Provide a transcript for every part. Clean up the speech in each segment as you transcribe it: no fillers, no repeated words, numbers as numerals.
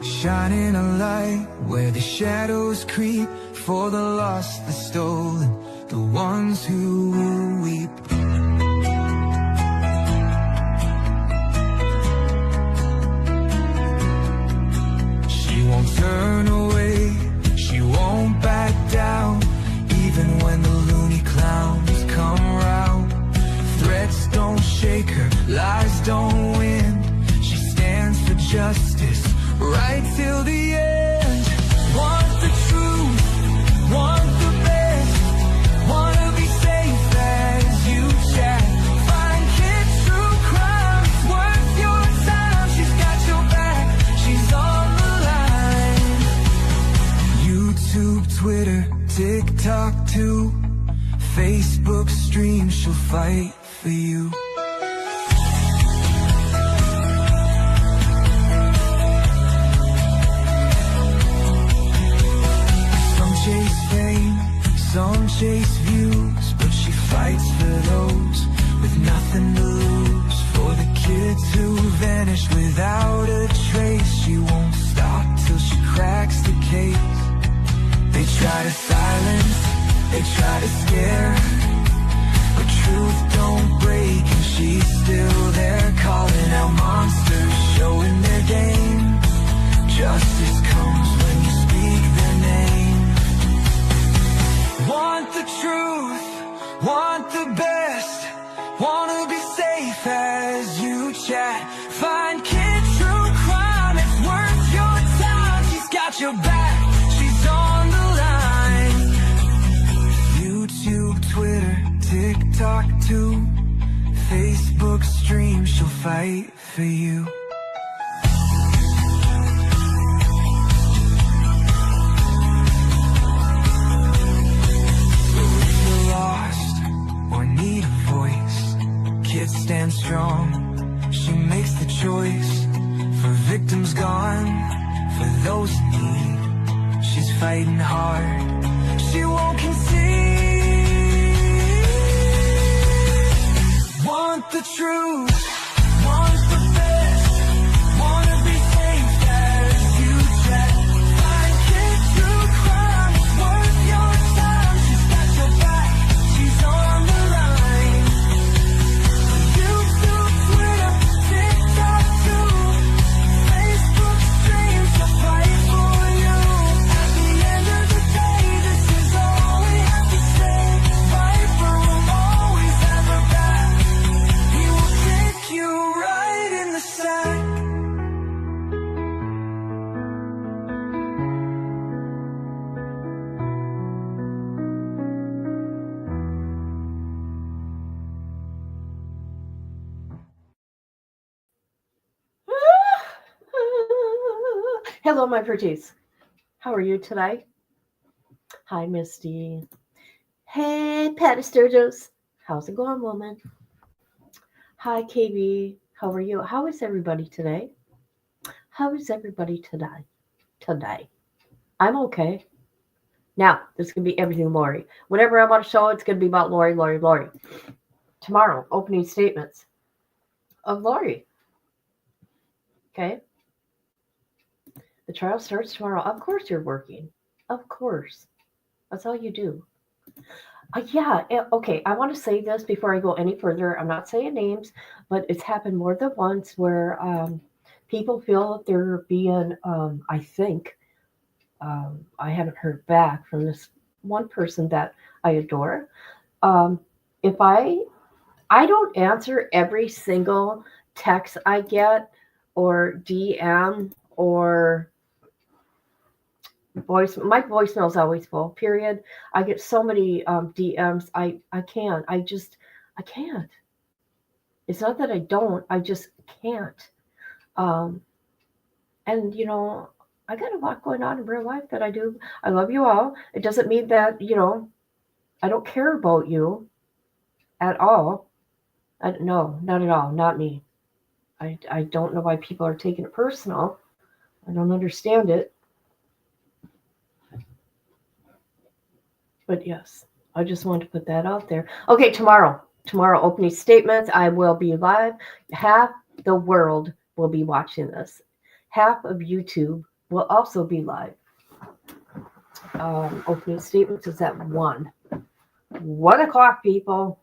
shining a light where the shadows creep, for the lost, the stolen, the ones who will weep. She won't turn away, she won't back down, even when the loony clowns come round. Threats don't shake her, lies don't win. She stands for justice, right till the end. Want the truth, want the best, wanna be safe as you chat. Find kids true crime, it's worth your time. She's got your back, she's on the line. YouTube, Twitter, TikTok too, Facebook stream, she'll fight for you. Chase fame, some chase views, but she fights for those with nothing to lose. For the kids who vanish without a trace, she won't stop till she cracks the case. They try to silence, they try to scare, but truth don't break and she's still there, calling out monsters, showing their game. Justice comes when you speak their name. Want the truth, want the best, wanna be safe as you chat. Find kid true crime, it's worth your time. She's got your back, she's on the line. YouTube, Twitter, TikTok too, Facebook stream, she'll fight for you. Kids stand strong, she makes the choice. For victims gone, for those in need, she's fighting hard, she won't concede. Want the truth, want the best, wanna be safe as you chat. Find kids true crime, it's worth your time. She's got your back, she's on the line. YouTube, Twitter, TikTok too, Facebook stream, she'll fight for you. At the end of the day, this is all we have to say. Viper will always have her back. He will kick you right in the sack. Hello, my pretties. How are you today? Hi, Misty. Hey, Patty Sturgis. How's it going, woman? Hi, KB. How are you? How is everybody today? How is everybody today? I'm okay. Now, this is going to be everything Lori. Whatever I want to show, it's going to be about Lori. Tomorrow, opening statements of Lori. Okay? The trial starts tomorrow. Of course you're working. Of course. That's all you do. Okay. I want to say this before I go any further. I'm not saying names, but it's happened more than once where people feel that they're being, I think, I haven't heard back from this one person that I adore. If I don't answer every single text I get or DM or my voicemail is always full, period. I get so many DMs. I can't. I can't. It's not that I don't. I just can't. And, you know, I got a lot going on in real life that I do. I love you all. It doesn't mean that, you know, I don't care about you at all. No, not at all. Not me. I don't know why people are taking it personal. I don't understand it. But yes, I just wanted to put that out there. Okay, tomorrow opening statements. I will be live. Half the world will be watching this. Half of YouTube will also be live. Opening statements is at 1. 1 o'clock, people.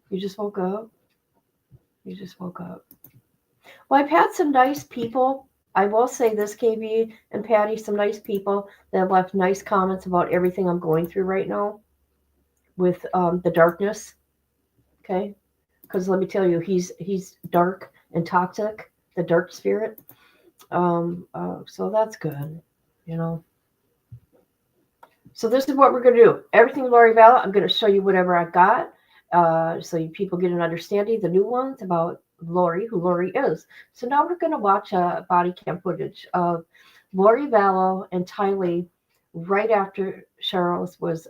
You just woke up. You just woke up. Well, I've had some nice people. I will say this, KB and Patty, some nice people that have left nice comments about everything I'm going through right now with the darkness. Okay, because let me tell you, he's dark and toxic, the dark spirit. So that's good, you know. So this is what we're going to do. Everything Lori Vallow, I'm going to show you whatever I got, so you people get an understanding, the new ones about Lori, who Lori is. So now we're going to watch body cam footage of Lori Vallow and Tylee right after Charles was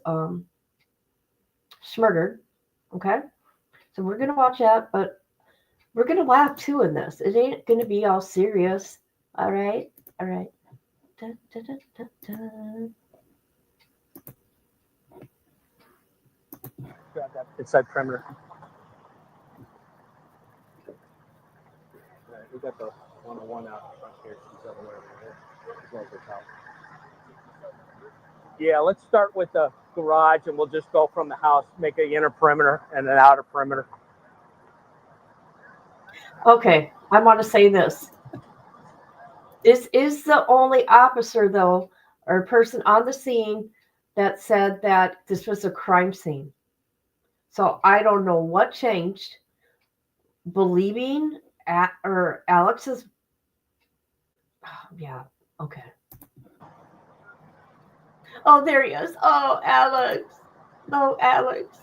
murdered. Okay, so we're going to watch that, but we're going to laugh too in this. It ain't going to be all serious. All right, all right. Dun, dun, dun, dun, dun. Grab that inside perimeter. Right, we got the 101 out front here. She's over there. As well as the top. Yeah, let's start with the garage and we'll just go from the house, make an inner perimeter and an outer perimeter. Okay, I want to say this. This is the only officer, though, or person on the scene that said that this was a crime scene. So I don't know what changed. Believing or Alex's. Yeah, okay. Oh, there he is. Oh, Alex. Oh, Alex.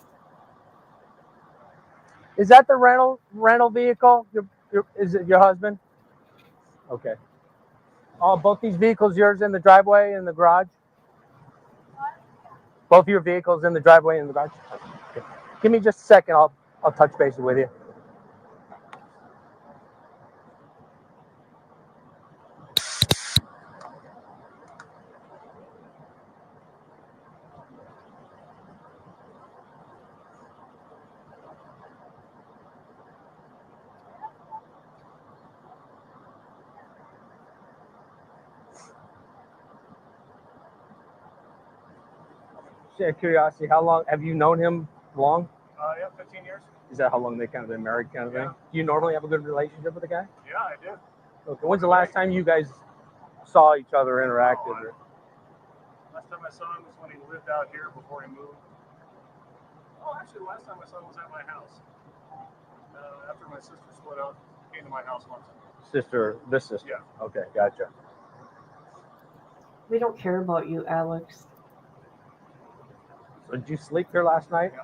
Is that the rental vehicle? Is it your husband? Okay. Oh, both these vehicles yours in the driveway and the garage? Both your vehicles in the driveway and the garage? Okay. Give me just a second. I'll touch base with you. Just out of curiosity, how long have you known him? Long? Yeah, 15 years. Is that how long they kind of been married, kind of thing? Do you normally have a good relationship with the guy? Yeah, I do. Okay. When's the last time you guys saw each other, interacted? Last time I saw him was when he lived out here before he moved. Oh, actually, the last time I saw him was at my house. After my sister split up, he came to my house once. This sister? Yeah. Okay, gotcha. We don't care about you, Alex. So did you sleep here last night? Yeah.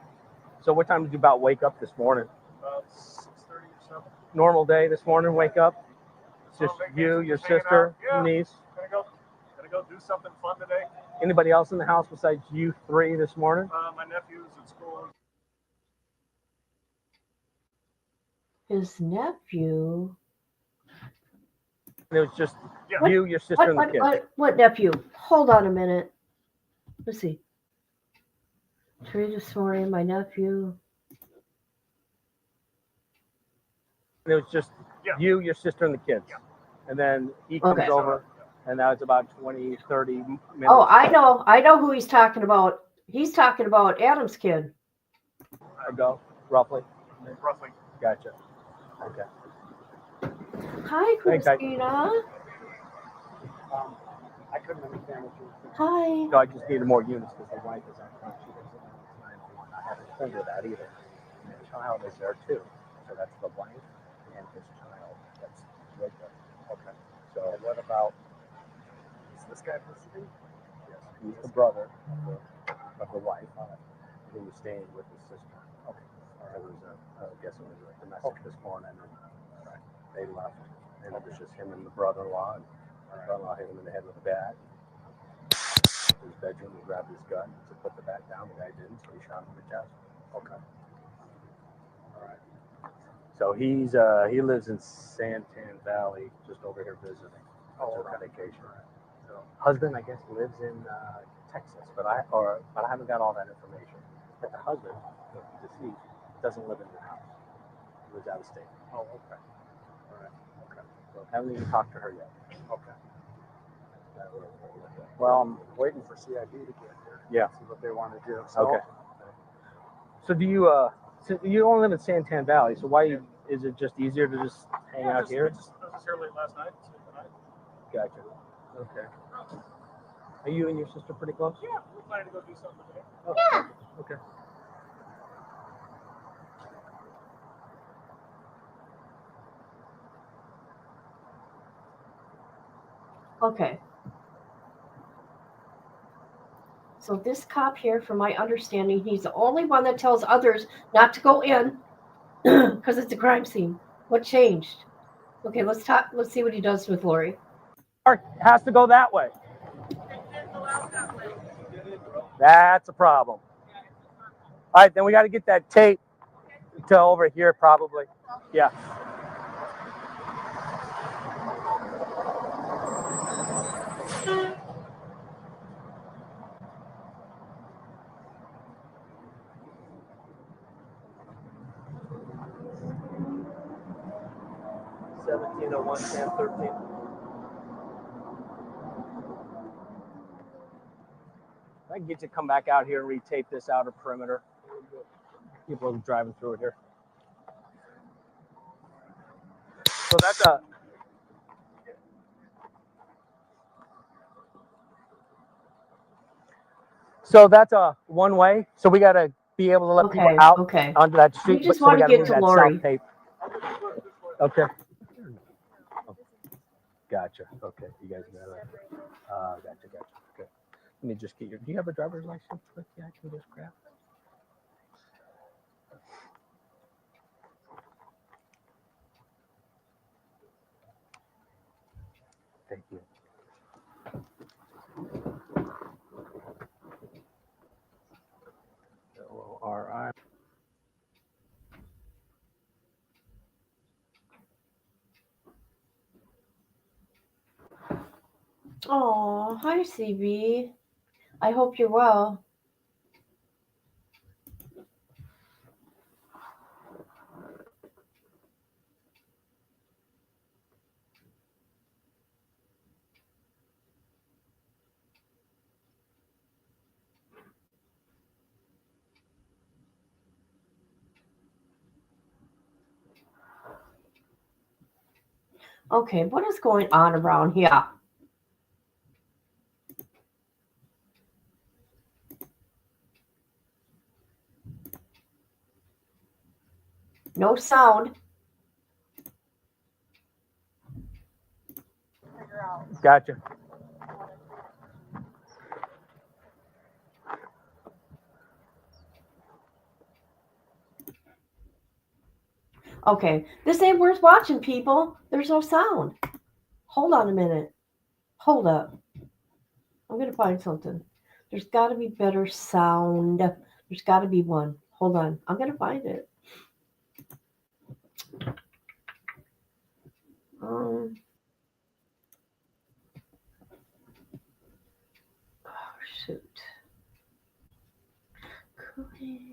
So what time did you about wake up this morning? About 6:30 or so. Normal day this morning, wake up? It's just you, your sister, Yeah. niece? Gonna go do something fun today. Anybody else in the house besides you three this morning? My nephew's at school. His nephew. It was just Yeah. you, your sister, and the kids. What nephew? Hold on a minute. Let's see. Tree this morning, my nephew. It was just you, your sister, and the kids. Yeah. And then he comes over, and now it's about 20, 30 minutes. Oh, I know who he's talking about. He's talking about Adam's kid. Ago, roughly. Roughly. Gotcha. Okay. Hi, Thanks, Christina. I couldn't understand what you were saying. Hi. No, I just needed more units because the wife is out front. She doesn't have time for one. I haven't told her that either. And the child is there too. So that's the wife and his child that's with them. Okay. So what about, is this guy visiting? Yes. He's the brother of the wife who was staying with his sister. Okay. It was I guess it was a domestic this morning. And they left. And it was just him and the brother-in-law. And the brother-in-law hit him in the head with a bat. His bedroom, he grabbed his gun to put the bat down. The guy didn't, so he shot him in the chest. Okay. All right. So he lives in Santan Valley, just over here visiting. Oh, on vacation. So husband, I guess, lives in Texas, but I haven't got all that information. But the husband, the deceased, doesn't live in the house. He lives out of state. Oh, okay. All right. Okay. So haven't even talked to her yet. Okay. Well, I'm waiting for CID to get here. Yeah. See what they want to do. So, Okay. So do you so you only live in Santan Valley, so why is it just easier to just hang out here? I was just here late last night. Gotcha. Okay. Are you and your sister pretty close? Yeah, we're planning to go do something today. Oh, Yeah. okay. Okay. So this cop here, from my understanding, he's the only one that tells others not to go in because it's a crime scene. What changed? Okay, let's talk. Let's see what he does with Lori. Park has to go that way. That's a problem. All right, then we got to get that tape to over here probably. Yeah. I can get you to come back out here and retape this outer perimeter. People are driving through it here. So that's a one way. So we got to be able to let people out onto that street. We just so we want to gotta get move to that Lori. south tape. Okay. Gotcha. Okay. You guys got it. Gotcha. Okay. Let me just get your. Do you have a driver's license with you? I can just grab. Thank you. L-O-R-I. Oh, hi, CB. I hope you're well. Okay, what is going on around here? No sound. Gotcha. Okay, this ain't worth watching, people. There's no sound. Hold on a minute. Hold up. I'm going to find something. There's got to be better sound. There's got to be one. Hold on. I'm going to find it. Oh, shoot. Cookie.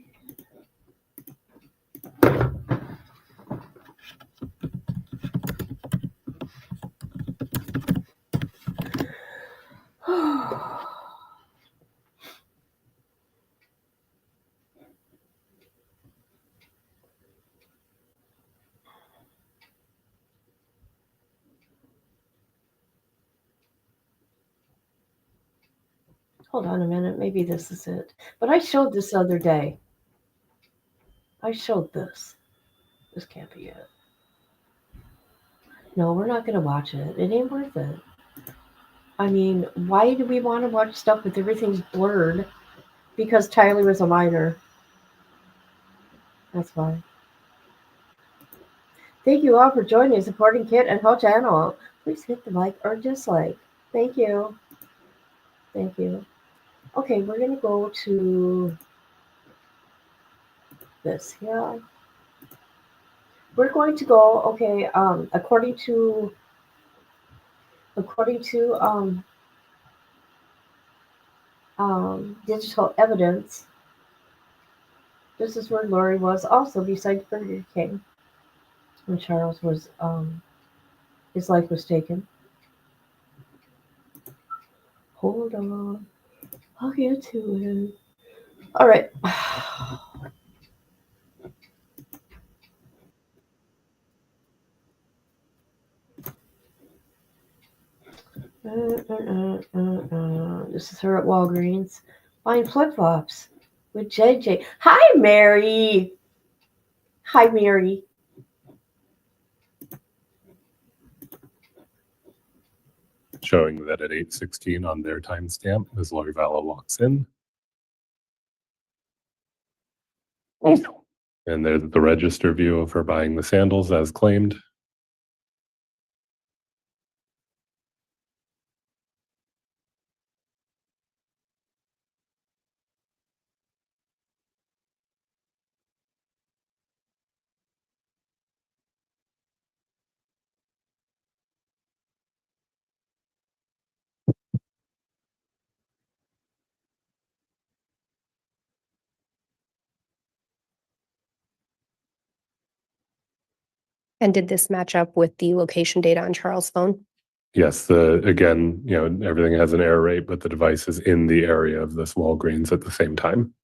Hold on a minute. Maybe this is it. But I showed this the other day. I showed this. This can't be it. No, we're not going to watch it. It ain't worth it. I mean, why do we want to watch stuff with everything's blurred? Because Tyler was a minor. That's why. Thank you all for joining and supporting Kit and her channel. Please hit the like or dislike. Thank you. Thank you. Okay, we're going to go to this here. We're going to go, okay, according to digital evidence, this is where Lori was also beside Burger King when Charles was, his life was taken. Hold on. I'll get to it. All right. This is her at Walgreens buying flip flops with JJ. Hi, Mary. Hi, Mary. Showing that at 8:16 on their timestamp, Ms. Lori Vallow walks in. And there's the register view of her buying the sandals as claimed. And did this match up with the location data on Charles' phone? Yes, again, everything has an error rate, but the device is in the area of this Walgreens at the same time,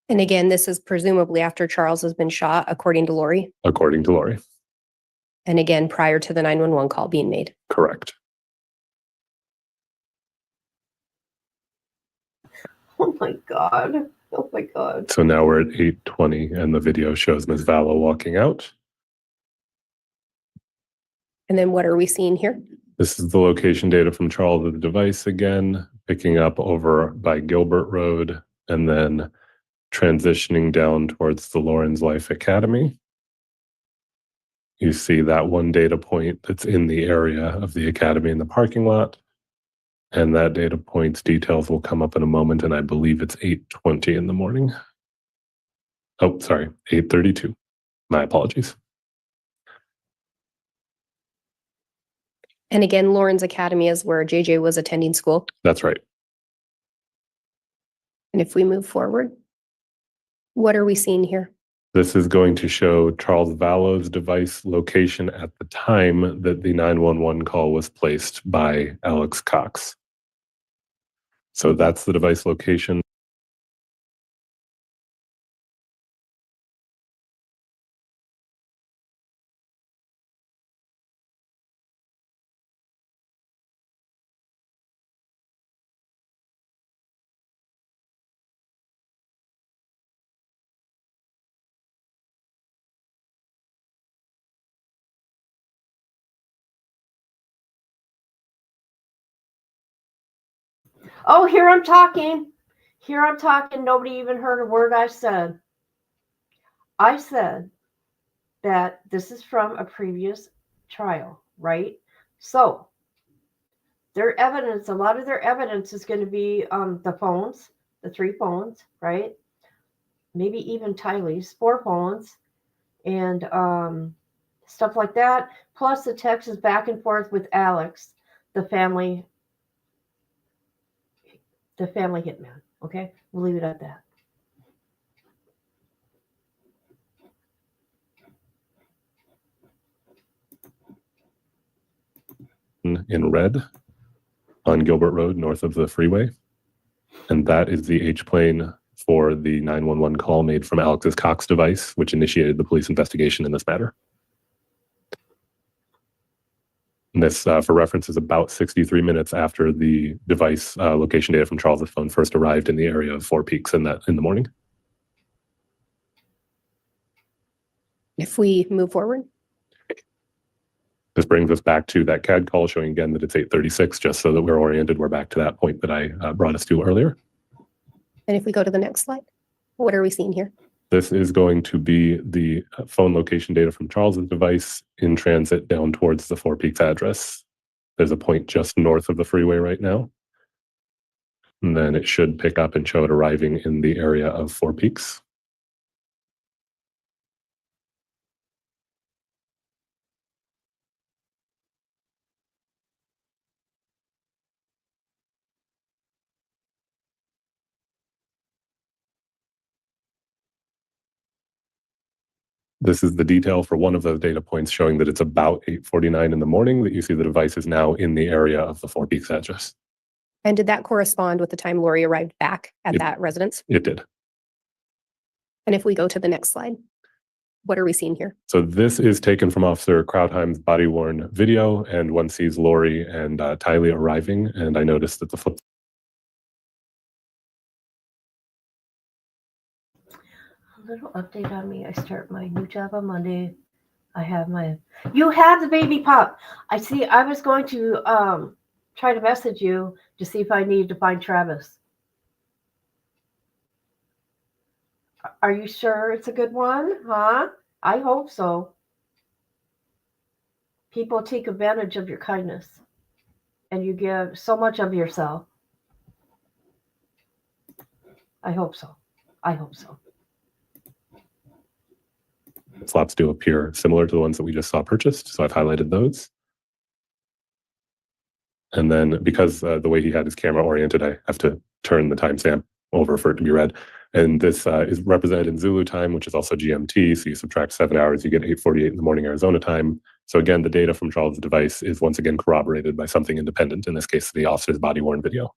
And again, this is presumably after Charles has been shot, according to Lori. according to Lori. And again, prior to the 911 call being made. Correct. Oh my God. Oh my God. So now we're at 8:20 and the video shows Ms. Vallow walking out. And then what are we seeing here? This is the location data from Charles of the device again, picking up over by Gilbert Road and then transitioning down towards the Lawrence Life Academy. You see that one data point that's in the area of the academy in the parking lot. And that data point's details will come up in a moment, and I believe it's 8:20 in the morning. Oh, sorry, 8:32. My apologies. And again, Lawrence Academy is where JJ was attending school. That's right. And if we move forward, what are we seeing here? This is going to show Charles Vallow's device location at the time that the 911 call was placed by Alex Cox. So that's the device location. Oh, here I'm talking. Here I'm talking. Nobody even heard a word I said. I said that this is from a previous trial, right? So their evidence, a lot of their evidence is going to be the phones, the 3 phones, right? Maybe even Tylee's 4 phones and stuff like that. Plus the texts back and forth with Alex, the family hitman. Okay, we'll leave it at that. In red on Gilbert Road, north of the freeway. And that is the H-plane for the 911 call made from Alex's Cox device, which initiated the police investigation in this matter. And this, for reference, is about 63 minutes after the device location data from Charles's phone first arrived in the area of Four Peaks in the morning. If we move forward. This brings us back to that CAD call showing again that it's 8:36, just so that we're oriented. We're back to that point that I brought us to earlier. And if we go to the next slide, what are we seeing here? This is going to be the phone location data from Charles's device in transit down towards the Four Peaks address. There's a point just north of the freeway right now. And then it should pick up and show it arriving in the area of Four Peaks. This is the detail for one of those data points showing that it's about 8:49 in the morning that you see the device is now in the area of the Four Peaks address. And did that correspond with the time Lori arrived back at It- that residence? It did. And if we go to the next slide, what are we seeing here? So this is taken from Officer Krautheim's body-worn video, and one sees Lori and Tylee arriving, and I noticed that the flip. A little update on me. I start my new job on Monday. You have the baby pop. I see. I was going to try to message you to see if I needed to find Travis. Are you sure it's a good one? Huh? I hope so. People take advantage of your kindness, and you give so much of yourself. I hope so. I hope so. Slots do appear similar to the ones that we just saw purchased, so I've highlighted those. And then because the way he had his camera oriented, I have to turn the timestamp over for it to be read. And this is represented in Zulu time, which is also GMT. So you subtract 7 hours, you get 8:48 in the morning Arizona time. So again, the data from Charles' device is once again corroborated by something independent, in this case, the officer's body-worn video.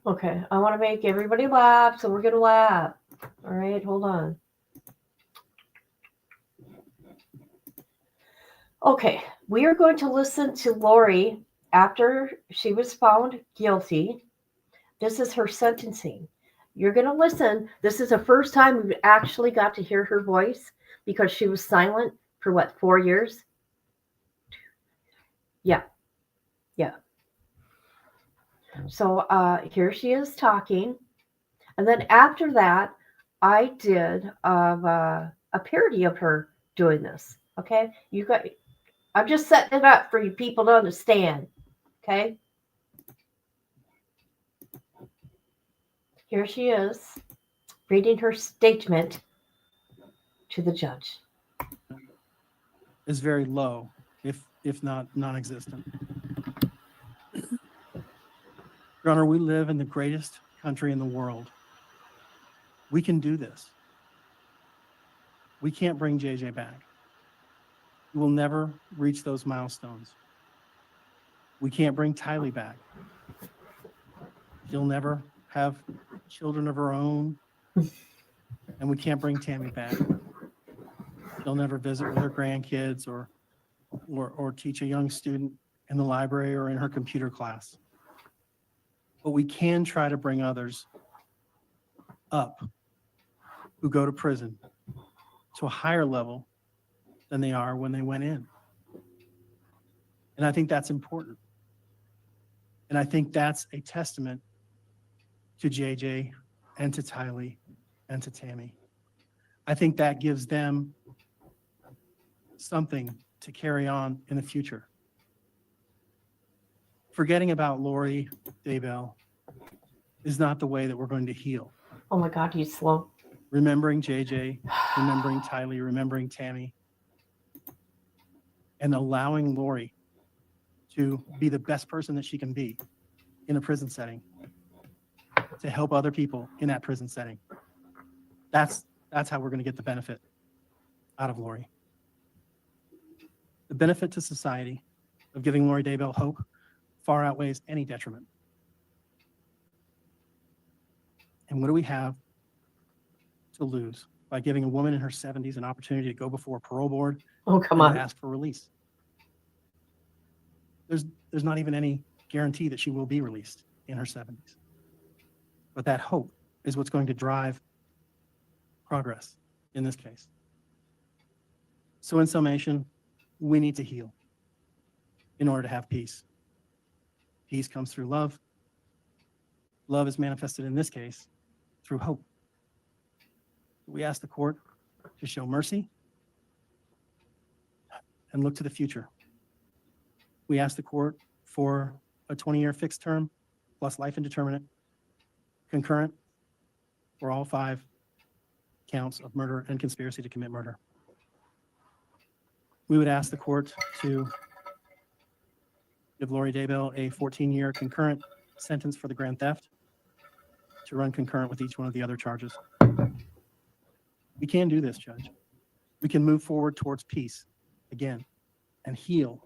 Okay, I want to make everybody laugh, so we're going to laugh. All right, hold on. Okay, we are going to listen to Lori after she was found guilty. This is her sentencing. You're going to listen. This is the first time we've actually got to hear her voice because she was silent for what, 4 years? Yeah. So here she is talking. And then after that, I did a parody of her doing this. Okay? I'm just setting it up for you people to understand. Okay? Here she is reading her statement to the judge. Is very low, if not non-existent. Your Honor, we live in the greatest country in the world. We can do this. We can't bring JJ back. We will never reach those milestones. We can't bring Tylee back. She'll never have children of her own. And we can't bring Tammy back. She'll never visit with her grandkids or teach a young student in the library or in her computer class. But we can try to bring others up who go to prison to a higher level than they are when they went in. And I think that's important. And I think that's a testament to JJ and to Tylee and to Tammy. I think that gives them something to carry on in the future. Forgetting about Lori Daybell is not the way that we're going to heal. Oh my God, he's slow. Remembering JJ, remembering Tylee, remembering Tammy, and allowing Lori to be the best person that she can be in a prison setting, to help other people in that prison setting. That's how we're going to get the benefit out of Lori. The benefit to society of giving Lori Daybell hope far outweighs any detriment. And what do we have to lose by giving a woman in her 70s an opportunity to go before a parole board Oh, come and on. to ask for release? There's not even any guarantee that she will be released in her 70s. But that hope is what's going to drive progress in this case. So in summation, we need to heal in order to have peace. Peace comes through love. Love is manifested in this case through hope. We ask the court to show mercy and look to the future. We ask the court for a 20-year fixed term plus life indeterminate, concurrent for all 5 counts of murder and conspiracy to commit murder. We would ask the court to give Lori Daybell a 14-year concurrent sentence for the grand theft to run concurrent with each one of the other charges. We can do this, Judge. we can move forward towards peace again and heal,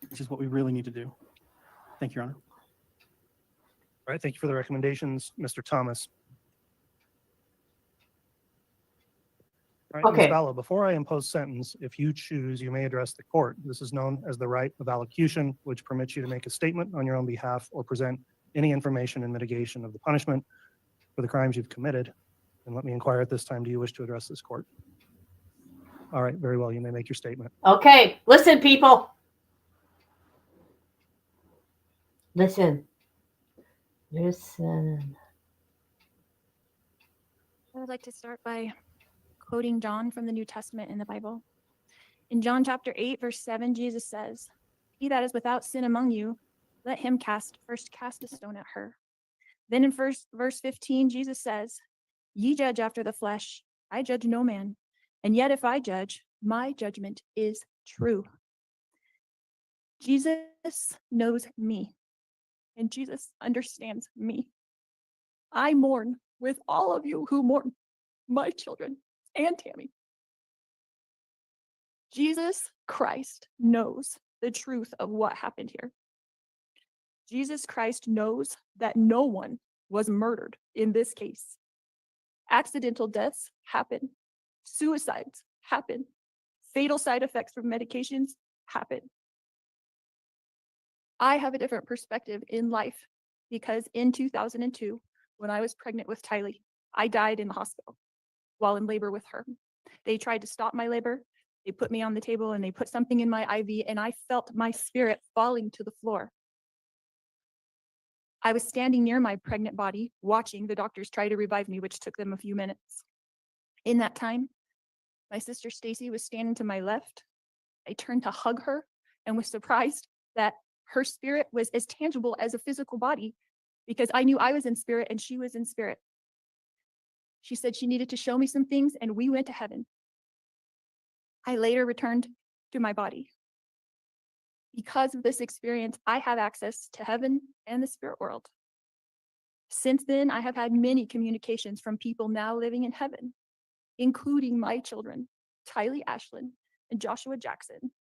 which is what we really need to do. Thank you, Your Honor. All right, thank you for the recommendations, Mr. Thomas. All right, Ms. Okay. Vallow, before I impose sentence, if you choose, you may address the court. This is known as the right of allocution, which permits you to make a statement on your own behalf or present any information in mitigation of the punishment for the crimes you've committed. And let me inquire at this time, do you wish to address this court? All right, very well, you may make your statement. Okay, listen, people. Listen. Listen. I would like to start by quoting John from the New Testament in the Bible. In John chapter 8, verse 7, Jesus says, "He that is without sin among you, let him first cast a stone at her." Then in verse 15, Jesus says, "Ye judge after the flesh, I judge no man. And yet if I judge, my judgment is true." Jesus knows me, and Jesus understands me. I mourn with all of you who mourn my children and Tammy. Jesus Christ knows the truth of what happened here. Jesus Christ knows that no one was murdered in this case. Accidental deaths happen. Suicides happen. Fatal side effects from medications happen. I have a different perspective in life because in 2002, when I was pregnant with Tylee, I died in the hospital while in labor with her. They tried to stop my labor. They put me on the table and they put something in my IV, and I felt my spirit falling to the floor. I was standing near my pregnant body, watching the doctors try to revive me, which took them a few minutes. In that time, my sister Stacy was standing to my left. I turned to hug her and was surprised that her spirit was as tangible as a physical body because I knew I was in spirit and she was in spirit. She said she needed to show me some things, and we went to heaven. I later returned to my body. Because of this experience, I have access to heaven and the spirit world. Since then, I have had many communications from people now living in heaven, including my children, Tylee Ashlyn and Joshua Jackson,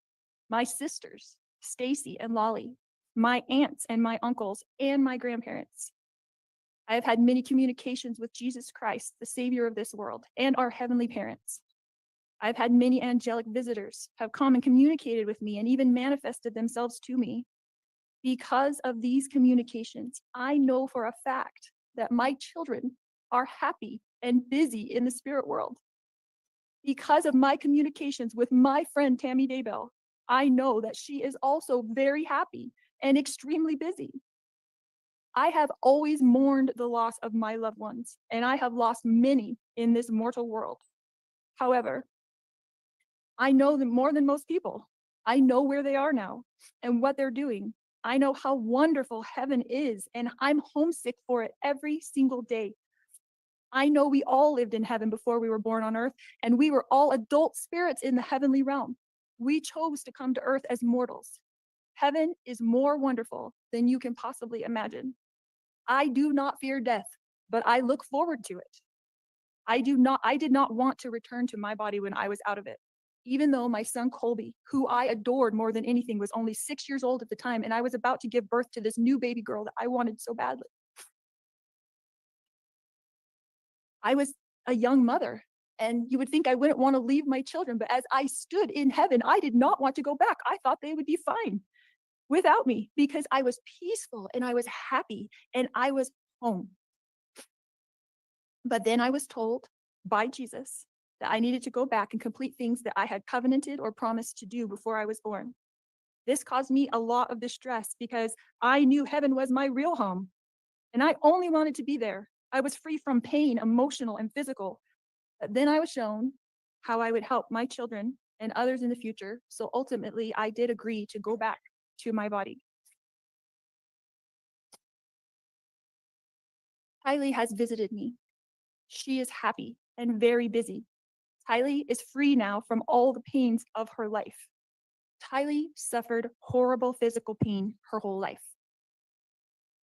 my sisters, Stacy and Lolly, my aunts and my uncles, and my grandparents. I have had many communications with Jesus Christ, the Savior of this world, and our heavenly parents. I've had many angelic visitors have come and communicated with me and even manifested themselves to me. Because of these communications, I know for a fact that my children are happy and busy in the spirit world. Because of my communications with my friend Tammy Daybell, I know that she is also very happy and extremely busy. I have always mourned the loss of my loved ones, and I have lost many in this mortal world. However, I know them more than most people. I know where they are now and what they're doing. I know how wonderful heaven is, and I'm homesick for it every single day. I know we all lived in heaven before we were born on earth, and we were all adult spirits in the heavenly realm. We chose to come to earth as mortals. Heaven is more wonderful than you can possibly imagine. I do not fear death, but I look forward to it. I did not want to return to my body when I was out of it. Even though my son Colby, who I adored more than anything, was only 6 years old at the time, and I was about to give birth to this new baby girl that I wanted so badly. I was a young mother, and you would think I wouldn't want to leave my children, but as I stood in heaven, I did not want to go back. I thought they would be fine without me because I was peaceful and I was happy and I was home. But then I was told by Jesus that I needed to go back and complete things that I had covenanted or promised to do before I was born. This caused me a lot of distress because I knew heaven was my real home, and I only wanted to be there. I was free from pain, emotional and physical. But then I was shown how I would help my children and others in the future. So ultimately, I did agree to go back to my body. Tylee has visited me. She is happy and very busy. Tylee is free now from all the pains of her life. Tylee suffered horrible physical pain her whole life.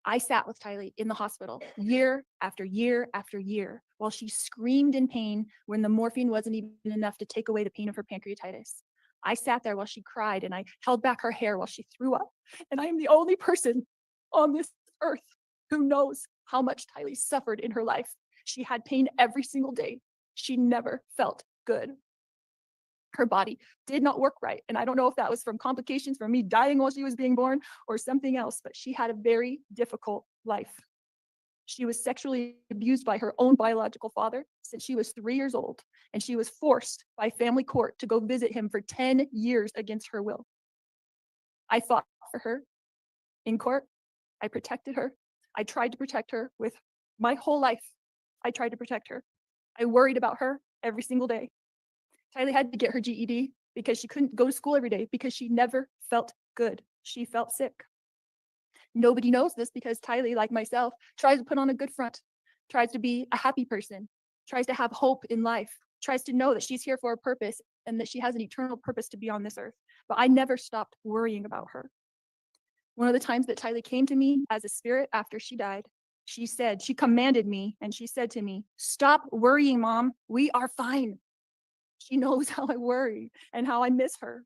I sat with Tylee in the hospital year after year after year while she screamed in pain when the morphine wasn't even enough to take away the pain of her pancreatitis. I sat there while she cried and I held back her hair while she threw up. And I am the only person on this earth who knows how much Tylee suffered in her life. She had pain every single day. She never felt good. Her body did not work right. And I don't know if that was from complications from me dying while she was being born or something else, but she had a very difficult life. She was sexually abused by her own biological father since she was 3 years old, and she was forced by family court to go visit him for 10 years against her will. I fought for her in court. I protected her. I tried to protect her with my whole life. I tried to protect her. I worried about her every single day. Tylee had to get her GED because she couldn't go to school every day because she never felt good. She felt sick. Nobody knows this because Tylee, like myself, tries to put on a good front, tries to be a happy person, tries to have hope in life, tries to know that she's here for a purpose and that she has an eternal purpose to be on this earth. But I never stopped worrying about her. One of the times that Tylee came to me as a spirit after she died, she commanded me and she said to me, "Stop worrying, Mom. We are fine." She knows how I worry and how I miss her.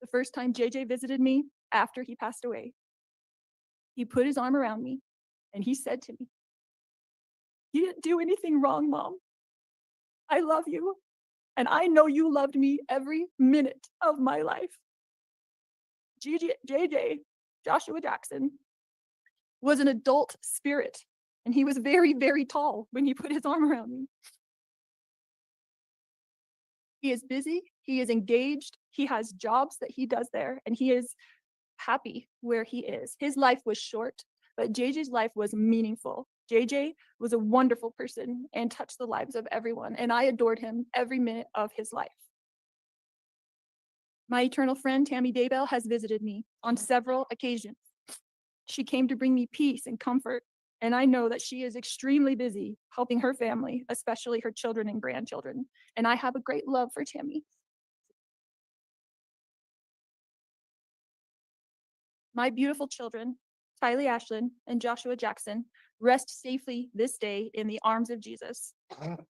The first time JJ visited me after he passed away, he put his arm around me and he said to me, "You didn't do anything wrong, Mom. I love you. And I know you loved me every minute of my life." JJ, Joshua Jackson, was an adult spirit, and he was very, very tall when he put his arm around me. He is busy, he is engaged, he has jobs that he does there, and he is happy where he is. His life was short, but JJ's life was meaningful. JJ was a wonderful person and touched the lives of everyone, and I adored him every minute of his life. My eternal friend, Tammy Daybell, has visited me on several occasions. She came to bring me peace and comfort, and I know that she is extremely busy helping her family, especially her children and grandchildren, and I have a great love for Tammy. My beautiful children, Tylee Ashlyn and Joshua Jackson, rest safely this day in the arms of Jesus.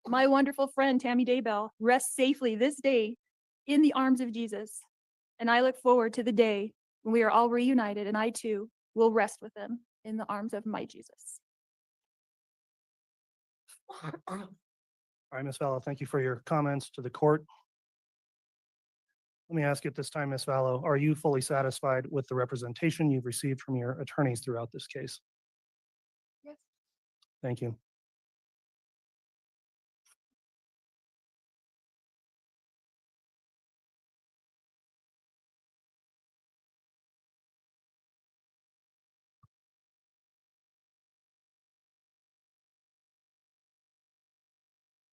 My wonderful friend, Tammy Daybell, rests safely this day in the arms of Jesus. And I look forward to the day when we are all reunited and I too will rest with them in the arms of my Jesus. All right, Ms. Vallow, thank you for your comments to the court. Let me ask you at this time, Ms. Vallow, are you fully satisfied with the representation you've received from your attorneys throughout this case? Yes. Thank you.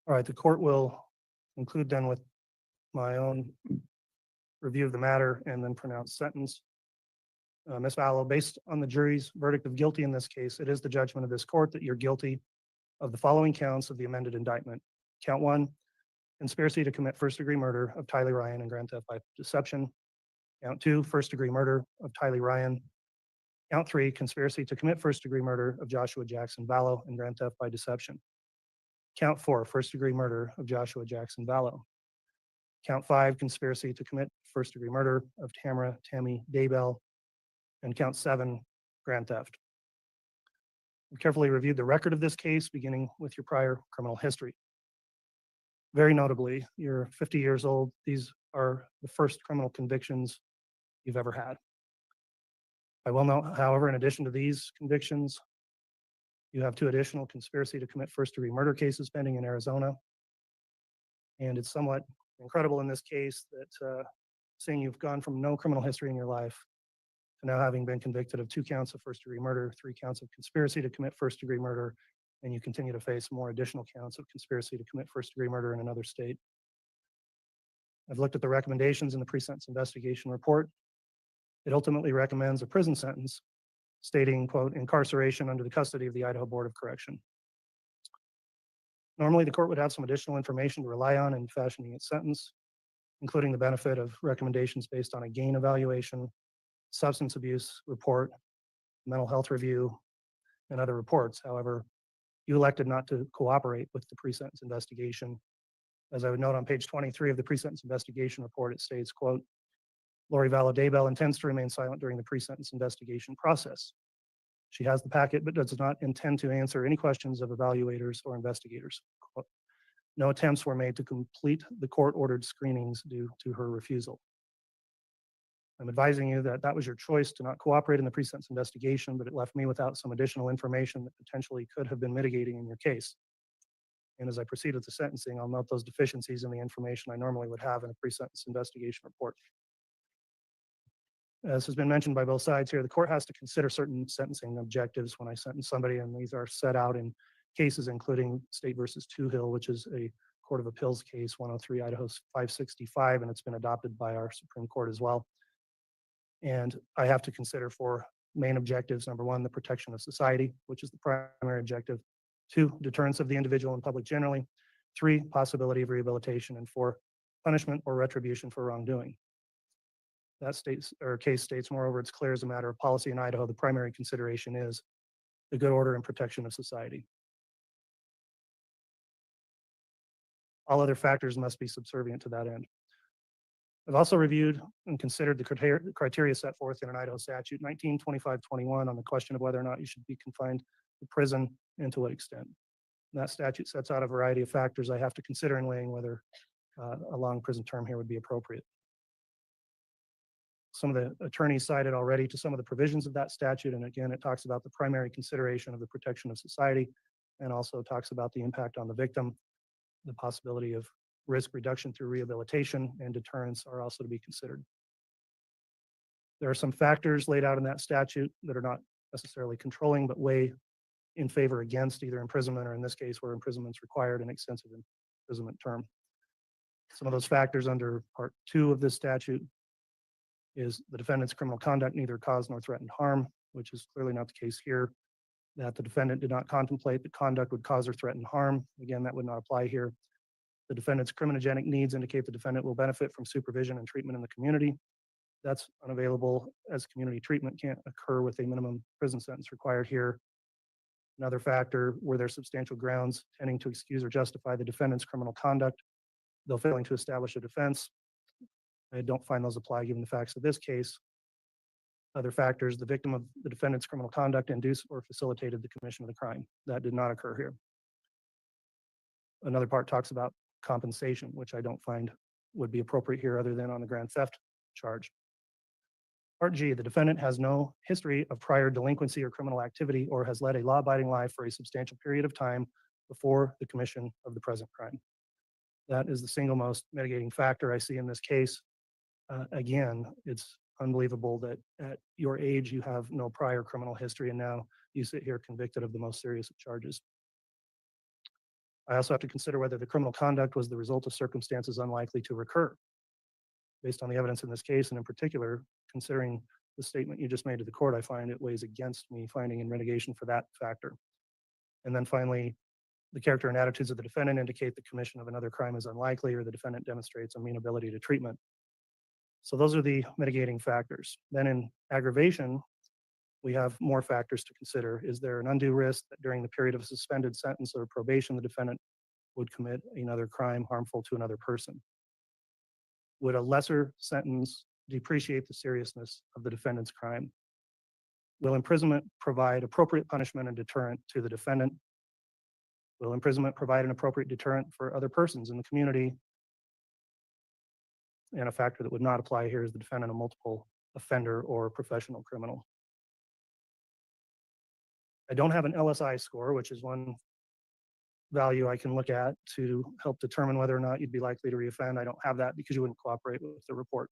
All right, the court will conclude then with my own review of the matter and then pronounce sentence. Ms. Vallow, based on the jury's verdict of guilty in this case, it is the judgment of this court that you're guilty of the following counts of the amended indictment. Count 1, conspiracy to commit first-degree murder of Tylee Ryan and grand theft by deception. Count 2, first-degree murder of Tylee Ryan. Count 3, conspiracy to commit first-degree murder of Joshua Jackson Vallow and grand theft by deception. Count 4, first-degree murder of Joshua Jackson Vallow. Count 5, conspiracy to commit first-degree murder of Tammy Daybell. And count 7, grand theft. We carefully reviewed the record of this case, beginning with your prior criminal history. Very notably, you're 50 years old. These are the first criminal convictions you've ever had. I will note, however, in addition to these convictions, you have 2 additional conspiracy to commit first-degree murder cases pending in Arizona. And it's somewhat incredible in this case that seeing you've gone from no criminal history in your life to now having been convicted of 2 counts of first-degree murder, 3 counts of conspiracy to commit first-degree murder, and you continue to face more additional counts of conspiracy to commit first-degree murder in another state. I've looked at the recommendations in the pre-sentence investigation report. It ultimately recommends a prison sentence stating, quote, incarceration under the custody of the Idaho Board of Correction. Normally, the court would have some additional information to rely on in fashioning its sentence, including the benefit of recommendations based on a gain evaluation, substance abuse report, mental health review, and other reports. However, You elected not to cooperate with the pre-sentence investigation. As I would note on page 23 of the pre-sentence investigation report, it states, quote, Lori Vallow Daybell intends to remain silent during the pre-sentence investigation process. She has the packet, but does not intend to answer any questions of evaluators or investigators. Quote, no attempts were made to complete the court-ordered screenings due to her refusal. I'm advising you that that was your choice to not cooperate in the pre-sentence investigation, but it left me without some additional information that potentially could have been mitigating in your case. And as I proceed with the sentencing, I'll note those deficiencies in the information I normally would have in a pre-sentence investigation report. As has been mentioned by both sides here, the court has to consider certain sentencing objectives when I sentence somebody, and these are set out in cases including State versus Toohill, which is a Court of Appeals case, 103 Idaho 565, and it's been adopted by our Supreme Court as well. And I have to consider for main objectives, number one, the protection of society, which is the primary objective. Two, deterrence of the individual and public generally. Three, possibility of rehabilitation. And four, punishment or retribution for wrongdoing. That case states, moreover, it's clear as a matter of policy in Idaho, the primary consideration is the good order and protection of society. All other factors must be subservient to that end. I've also reviewed and considered the criteria set forth in an Idaho statute 1925-21 on the question of whether or not you should be confined to prison and to what extent. And that statute sets out a variety of factors I have to consider in weighing whether a long prison term here would be appropriate. Some of the attorneys cited already to some of the provisions of that statute, and again, it talks about the primary consideration of the protection of society, and also talks about the impact on the victim. The possibility of risk reduction through rehabilitation and deterrence are also to be considered. There are some factors laid out in that statute that are not necessarily controlling, but weigh in favor against either imprisonment, or in this case where imprisonment is required, an extensive imprisonment term. Some of those factors under Part 2 of this statute is the defendant's criminal conduct neither caused nor threatened harm, which is clearly not the case here. That the defendant did not contemplate that conduct would cause or threaten harm. Again, that would not apply here. The defendant's criminogenic needs indicate the defendant will benefit from supervision and treatment in the community. That's unavailable, as community treatment can't occur with a minimum prison sentence required here. Another factor, were there substantial grounds tending to excuse or justify the defendant's criminal conduct, though failing to establish a defense. I don't find those apply given the facts of this case. Other factors, the victim of the defendant's criminal conduct induced or facilitated the commission of the crime. That did not occur here. Another part talks about compensation, which I don't find would be appropriate here other than on the grand theft charge. Part G, the defendant has no history of prior delinquency or criminal activity or has led a law-abiding life for a substantial period of time before the commission of the present crime. That is the single most mitigating factor I see in this case. Again, it's unbelievable that at your age you have no prior criminal history and now you sit here convicted of the most serious of charges. I also have to consider whether the criminal conduct was the result of circumstances unlikely to recur. Based on the evidence in this case, and in particular, considering the statement you just made to the court, I find it weighs against me finding in mitigation for that factor. And then finally, the character and attitudes of the defendant indicate the commission of another crime is unlikely or the defendant demonstrates amenability to treatment. So those are the mitigating factors. Then in aggravation, we have more factors to consider. Is there an undue risk that during the period of a suspended sentence or probation, the defendant would commit another crime harmful to another person? Would a lesser sentence depreciate the seriousness of the defendant's crime? Will imprisonment provide appropriate punishment and deterrent to the defendant? Will imprisonment provide an appropriate deterrent for other persons in the community? And a factor that would not apply here is the defendant a multiple offender or professional criminal. I don't have an LSI score, which is one value I can look at to help determine whether or not you'd be likely to reoffend. I don't have that because you wouldn't cooperate with the report.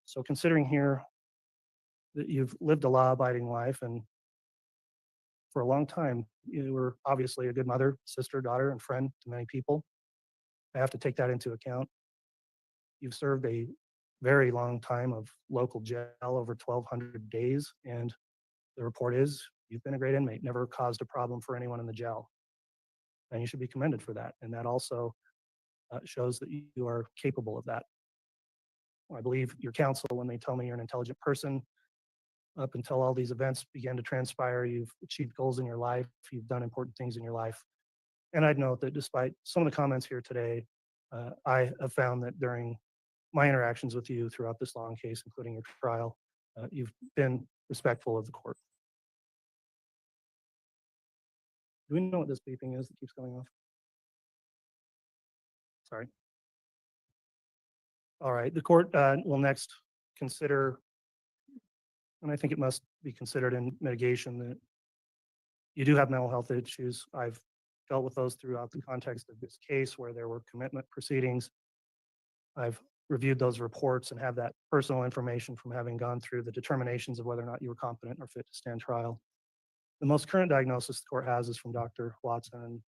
So considering here that you've lived a law-abiding life and for a long time, you were obviously a good mother, sister, daughter, and friend to many people. I have to take that into account. You've served a very long time of local jail, over 1,200 days, and the report is you've been a great inmate, never caused a problem for anyone in the jail. And you should be commended for that. And that also shows that you are capable of that. I believe your counsel when they tell me you're an intelligent person. Up until all these events began to transpire, you've achieved goals in your life, you've done important things in your life. And I'd note that despite some of the comments here today, I have found that during my interactions with you throughout this long case, including your trial, you've been respectful of the court. Do we know what this beeping is that keeps going off? Sorry. All right, the court will next consider, and I think it must be considered in mitigation, that you do have mental health issues. I've dealt with those throughout the context of this case where there were commitment proceedings. I've reviewed those reports and have that personal information from having gone through the determinations of whether or not you were competent or fit to stand trial. The most current diagnosis the court has is from Dr. Watson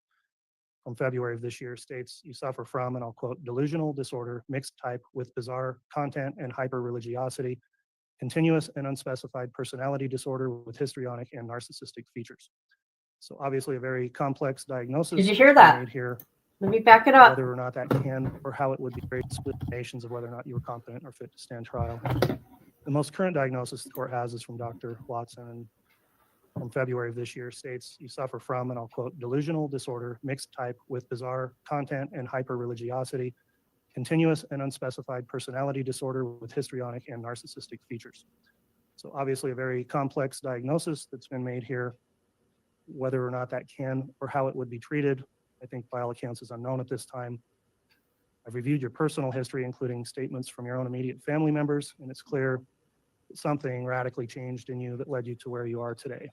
from February of this year, states you suffer from, and I'll quote, delusional disorder, mixed type with bizarre content and hyper-religiosity, continuous and unspecified personality disorder with histrionic and narcissistic features. So obviously a very complex diagnosis. Did you hear that's been that? made here. Let me back it up. Whether or not that can, or how it would be great explanations of whether or not you were competent or fit to stand trial. The most current diagnosis the court has is from Dr. Watson from February of this year, states you suffer from, and I'll quote, delusional disorder, mixed type with bizarre content and hyper-religiosity, continuous and unspecified personality disorder with histrionic and narcissistic features. So obviously a very complex diagnosis that's been made here. Whether or not that can, or how it would be treated, I think by all accounts is unknown at this time. I've reviewed your personal history, including statements from your own immediate family members, and it's clear that something radically changed in you that led you to where you are today.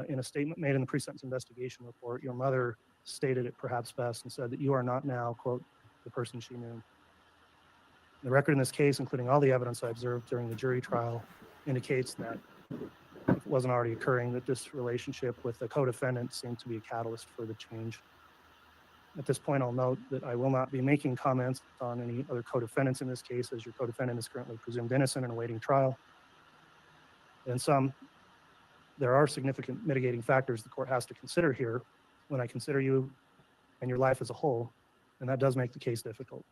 In a statement made in the pre-sentence investigation report, your mother stated it perhaps best and said that you are not now, quote, the person she knew. The record in this case, including all the evidence I observed during the jury trial, indicates that if it wasn't already occurring, that this relationship with the co-defendant seemed to be a catalyst for the change. At this point, I'll note that I will not be making comments on any other co-defendants in this case, as your co-defendant is currently presumed innocent and awaiting trial. In sum, there are significant mitigating factors the court has to consider here when I consider you and your life as a whole, and that does make the case difficult.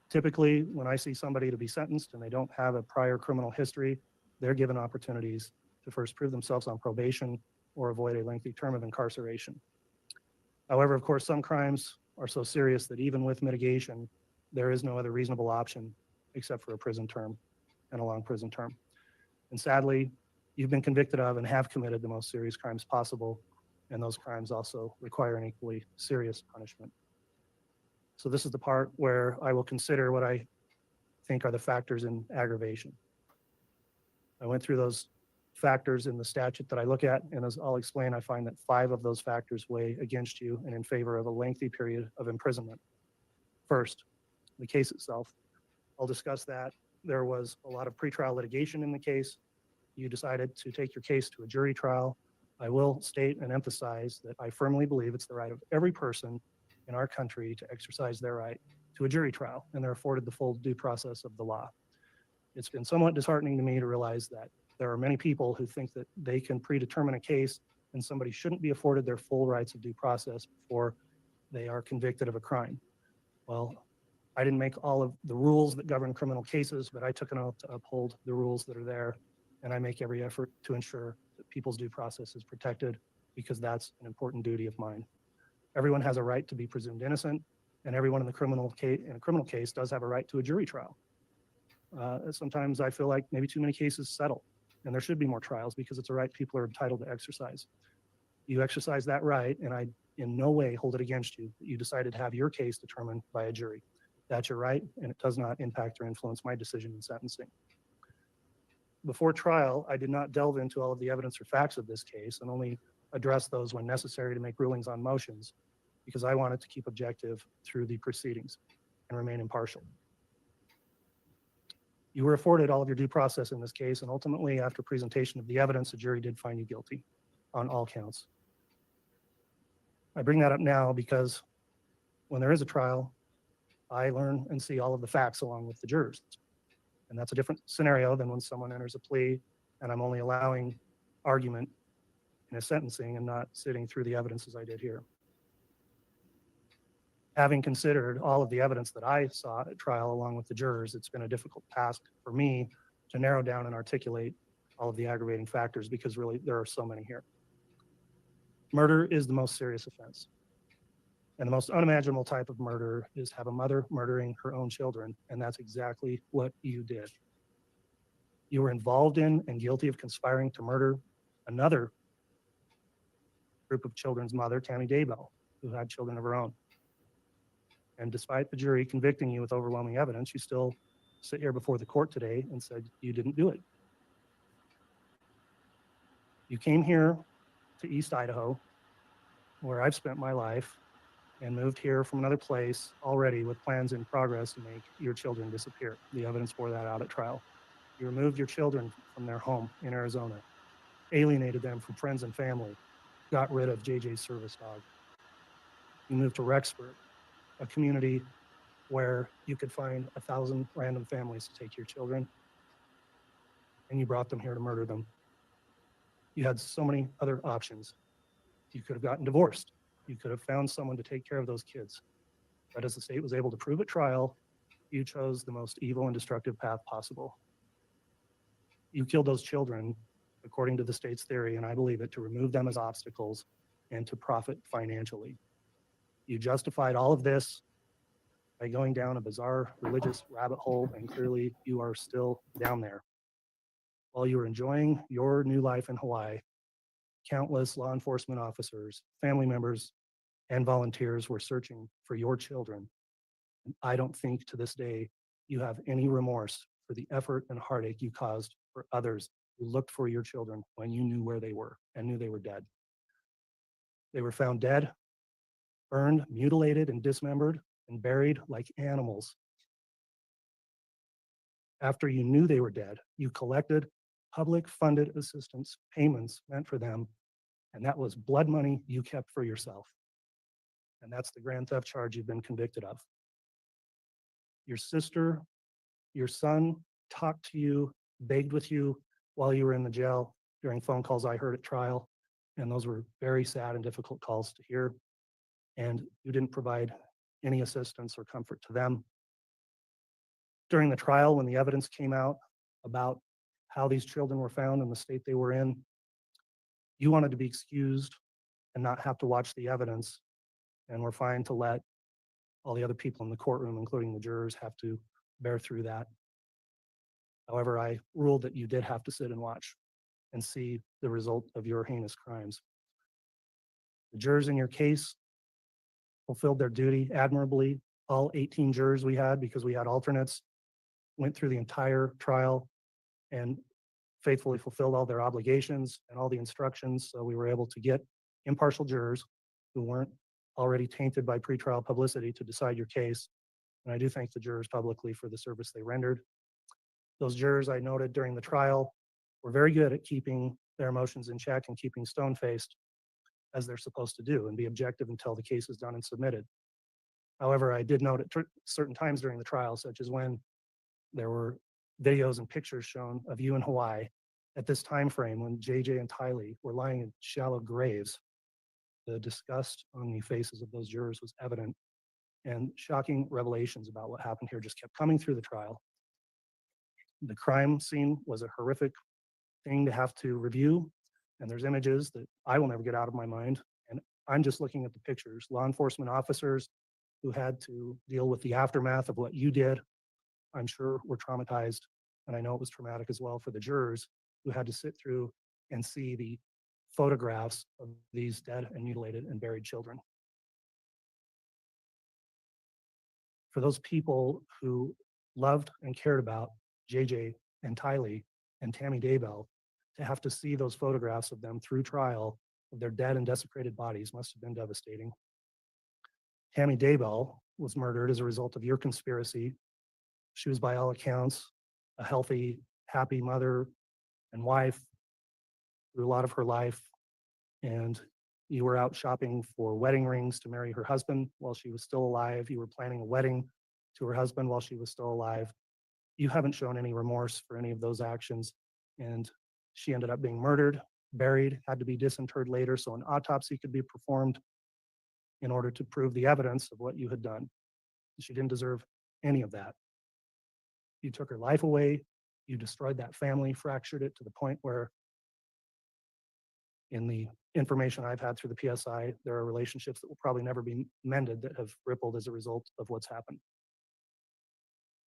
Typically, when I see somebody to be sentenced and they don't have a prior criminal history, they're given opportunities to first prove themselves on probation or avoid a lengthy term of incarceration. However, of course, some crimes are so serious that even with mitigation, there is no other reasonable option except for a prison term and a long prison term. And sadly, you've been convicted of and have committed the most serious crimes possible, and those crimes also require an equally serious punishment. So this is the part where I will consider what I think are the factors in aggravation. I went through those factors in the statute that I look at, and as I'll explain, I find that 5 of those factors weigh against you and in favor of a lengthy period of imprisonment. First, the case itself. I'll discuss that. There was a lot of pretrial litigation in the case. You decided to take your case to a jury trial. I will state and emphasize that I firmly believe it's the right of every person in our country to exercise their right to a jury trial, and they're afforded the full due process of the law. It's been somewhat disheartening to me to realize that there are many people who think that they can predetermine a case and somebody shouldn't be afforded their full rights of due process before they are convicted of a crime. Well, I didn't make all of the rules that govern criminal cases, but I took an oath to uphold the rules that are there, and I make every effort to ensure that people's due process is protected because that's an important duty of mine. Everyone has a right to be presumed innocent, and everyone in a criminal case does have a right to a jury trial. Sometimes I feel like maybe too many cases settle, and there should be more trials because it's a right people are entitled to exercise. You exercise that right, and I in no way hold it against you that you decided to have your case determined by a jury. That's your right, and it does not impact or influence my decision in sentencing. Before trial, I did not delve into all of the evidence or facts of this case and only address those when necessary to make rulings on motions because I wanted to keep objective through the proceedings and remain impartial. You were afforded all of your due process in this case, and ultimately, after presentation of the evidence, the jury did find you guilty on all counts. I bring that up now because when there is a trial, I learn and see all of the facts along with the jurors. And that's a different scenario than when someone enters a plea and I'm only allowing argument in a sentencing and not sitting through the evidence as I did here. Having considered all of the evidence that I saw at trial along with the jurors, it's been a difficult task for me to narrow down and articulate all of the aggravating factors, because really there are so many here. Murder is the most serious offense. And the most unimaginable type of murder is have a mother murdering her own children. And that's exactly what you did. You were involved in and guilty of conspiring to murder another group of children's mother, Tammy Daybell, who had children of her own. And despite the jury convicting you with overwhelming evidence, you still sit here before the court today and said you didn't do it. You came here to East Idaho, where I've spent my life, and moved here from another place already with plans in progress to make your children disappear. The evidence bore that out at trial. You removed your children from their home in Arizona, alienated them from friends and family, got rid of JJ's service dog. You moved to Rexburg, a community where you could find 1,000 random families to take your children, and you brought them here to murder them. You had so many other options. You could have gotten divorced. You could have found someone to take care of those kids. But as the state was able to prove at trial, you chose the most evil and destructive path possible. You killed those children, according to the state's theory, and I believe it, to remove them as obstacles and to profit financially. You justified all of this by going down a bizarre religious rabbit hole, and clearly you are still down there. While you were enjoying your new life in Hawaii, countless law enforcement officers, family members, and volunteers were searching for your children. And I don't think to this day you have any remorse for the effort and heartache you caused for others who looked for your children when you knew where they were and knew they were dead. They were found dead, burned, mutilated, and dismembered, and buried like animals. After you knew they were dead, you collected public funded assistance payments meant for them, and that was blood money you kept for yourself. And that's the grand theft charge you've been convicted of. Your sister, your son talked to you, begged with you while you were in the jail during phone calls I heard at trial, and those were very sad and difficult calls to hear. And you didn't provide any assistance or comfort to them. During the trial, when the evidence came out about how these children were found and the state they were in, you wanted to be excused and not have to watch the evidence, and were fine to let all the other people in the courtroom, including the jurors, have to bear through that. However, I ruled that you did have to sit and watch and see the result of your heinous crimes. The jurors in your case fulfilled their duty admirably. All 18 jurors we had, because we had alternates, went through the entire trial and faithfully fulfilled all their obligations and all the instructions. So we were able to get impartial jurors who weren't already tainted by pretrial publicity to decide your case. And I do thank the jurors publicly for the service they rendered. Those jurors I noted during the trial were very good at keeping their emotions in check and keeping stone-faced, as they're supposed to do, and be objective until the case is done and submitted. However, I did note at certain times during the trial, such as when there were videos and pictures shown of you in Hawaii at this time frame when JJ and Tylee were lying in shallow graves, the disgust on the faces of those jurors was evident, and shocking revelations about what happened here just kept coming through the trial. The crime scene was a horrific thing to have to review, and there's images that I will never get out of my mind, and I'm just looking at the pictures. Law enforcement officers who had to deal with the aftermath of what you did, I'm sure were traumatized, and I know it was traumatic as well for the jurors who had to sit through and see the photographs of these dead and mutilated and buried children. For those people who loved and cared about JJ and Tylee and Tammy Daybell, to have to see those photographs of them through trial of their dead and desecrated bodies must have been devastating. Tammy Daybell was murdered as a result of your conspiracy. She was, by all accounts, a healthy, happy mother and wife through a lot of her life, and you were out shopping for wedding rings to marry her husband while she was still alive. You were planning a wedding to her husband while she was still alive. You haven't shown any remorse for any of those actions, and she ended up being murdered, buried, had to be disinterred later so an autopsy could be performed in order to prove the evidence of what you had done. She didn't deserve any of that. You took her life away, You destroyed that family, fractured it to the point where, in the information I've had through the PSI, there are relationships that will probably never be mended that have rippled as a result of what's happened.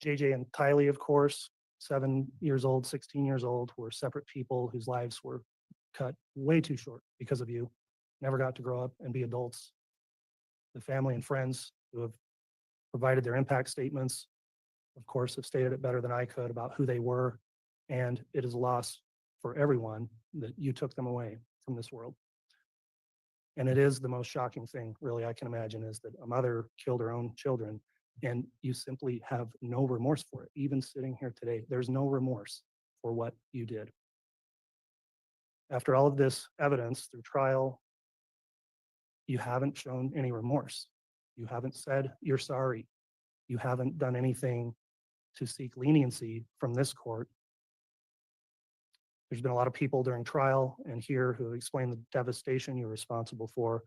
JJ and Tylee, of course, 7 years old, 16 years old, were separate people whose lives were cut way too short because of you, never got to grow up and be adults. The family and friends who have provided their impact statements, of course, have stated it better than I could about who they were. And it is a loss for everyone that you took them away from this world. And it is the most shocking thing, really, I can imagine, is that a mother killed her own children and you simply have no remorse for it. Even sitting here today, there's no remorse for what you did. After all of this evidence through trial, you haven't shown any remorse. You haven't said you're sorry. You haven't done anything to seek leniency from this court. There's been a lot of people during trial and here who explained the devastation you're responsible for,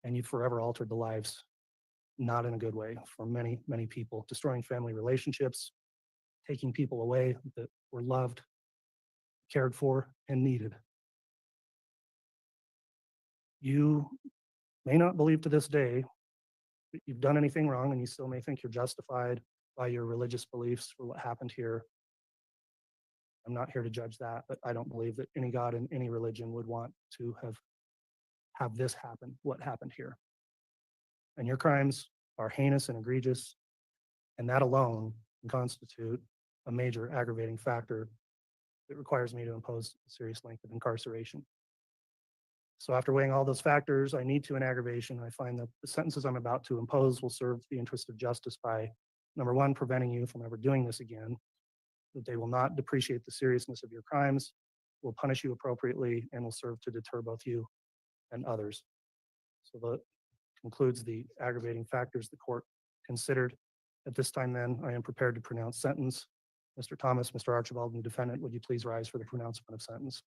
and you've forever altered the lives, not in a good way, for many, many people, destroying family relationships, taking people away that were loved, cared for, and needed. You may not believe to this day that you've done anything wrong, and you still may think you're justified by your religious beliefs for what happened here. I'm not here to judge that, but I don't believe that any God in any religion would want to have this happen, what happened here. And your crimes are heinous and egregious, and that alone can constitute a major aggravating factor that requires me to impose a serious length of incarceration. So after weighing all those factors, I need to an aggravation. I find that the sentences I'm about to impose will serve the interest of justice by, number one, preventing you from ever doing this again, that they will not depreciate the seriousness of your crimes, will punish you appropriately, and will serve to deter both you and others. So that concludes the aggravating factors the court considered. At this time then, I am prepared to pronounce sentence. Mr. Thomas, Mr. Archibald, and the defendant, would you please rise for the pronouncement of sentence?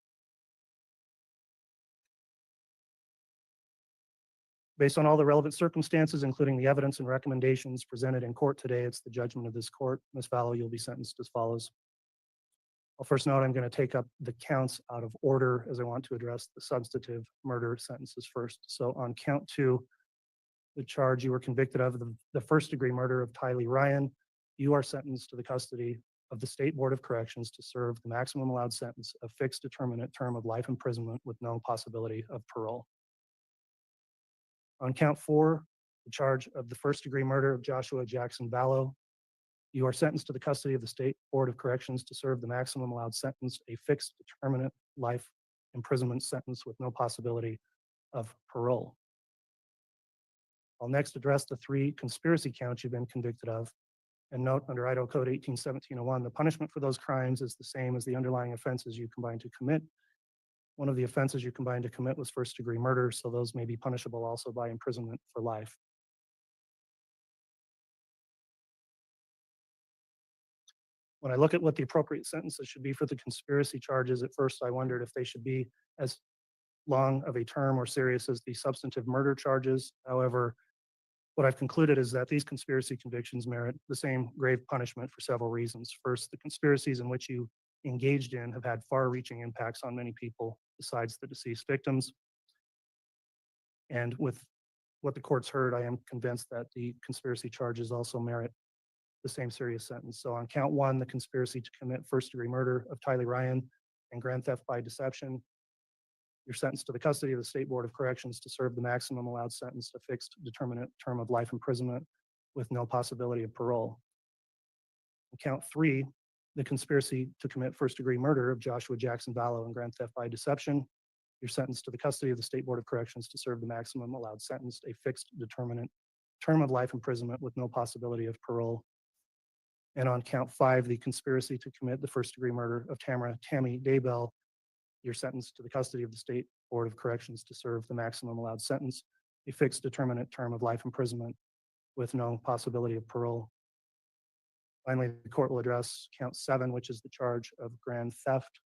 Based on all the relevant circumstances, including the evidence and recommendations presented in court today, it's the judgment of this court. Ms. Vallow, you'll be sentenced as follows. I'll first note I'm going to take up the counts out of order as I want to address the substantive murder sentences first. So on count 2, the charge you were convicted of, the first-degree murder of Tylee Ryan, you are sentenced to the custody of the State Board of Corrections to serve the maximum allowed sentence of fixed determinate term of life imprisonment with no possibility of parole. On count 4, the charge of the first-degree murder of Joshua Jackson Vallow, you are sentenced to the custody of the State Board of Corrections to serve the maximum allowed sentence, a fixed determinate life imprisonment sentence with no possibility of parole. I'll next address the 3 conspiracy counts you've been convicted of, and note under Idaho Code 1817-01, the punishment for those crimes is the same as the underlying offenses you combined to commit. One of the offenses you combined to commit was first-degree murder, so those may be punishable also by imprisonment for life. When I look at what the appropriate sentences should be for the conspiracy charges, at first I wondered if they should be as long of a term or serious as the substantive murder charges. However, what I've concluded is that these conspiracy convictions merit the same grave punishment for several reasons. First, the conspiracies in which you engaged in have had far-reaching impacts on many people besides the deceased victims. And with what the court's heard, I am convinced that the conspiracy charges also merit the same serious sentence. So on count 1, the conspiracy to commit first-degree murder of Tylee Ryan and grand theft by deception, you're sentenced to the custody of the State Board of Corrections to serve the maximum allowed sentence, a fixed determinate term of life imprisonment with no possibility of parole. On count 3, the conspiracy to commit first-degree murder of Joshua Jackson Vallow and grand theft by deception, you're sentenced to the custody of the State Board of Corrections to serve the maximum allowed sentence, a fixed determinate term of life imprisonment with no possibility of parole. And on count 5, the conspiracy to commit the first-degree murder of Tammy Daybell, you're sentenced to the custody of the State Board of Corrections to serve the maximum allowed sentence, a fixed determinate term of life imprisonment with no possibility of parole. Finally, the court will address count 7, which is the charge of grand theft.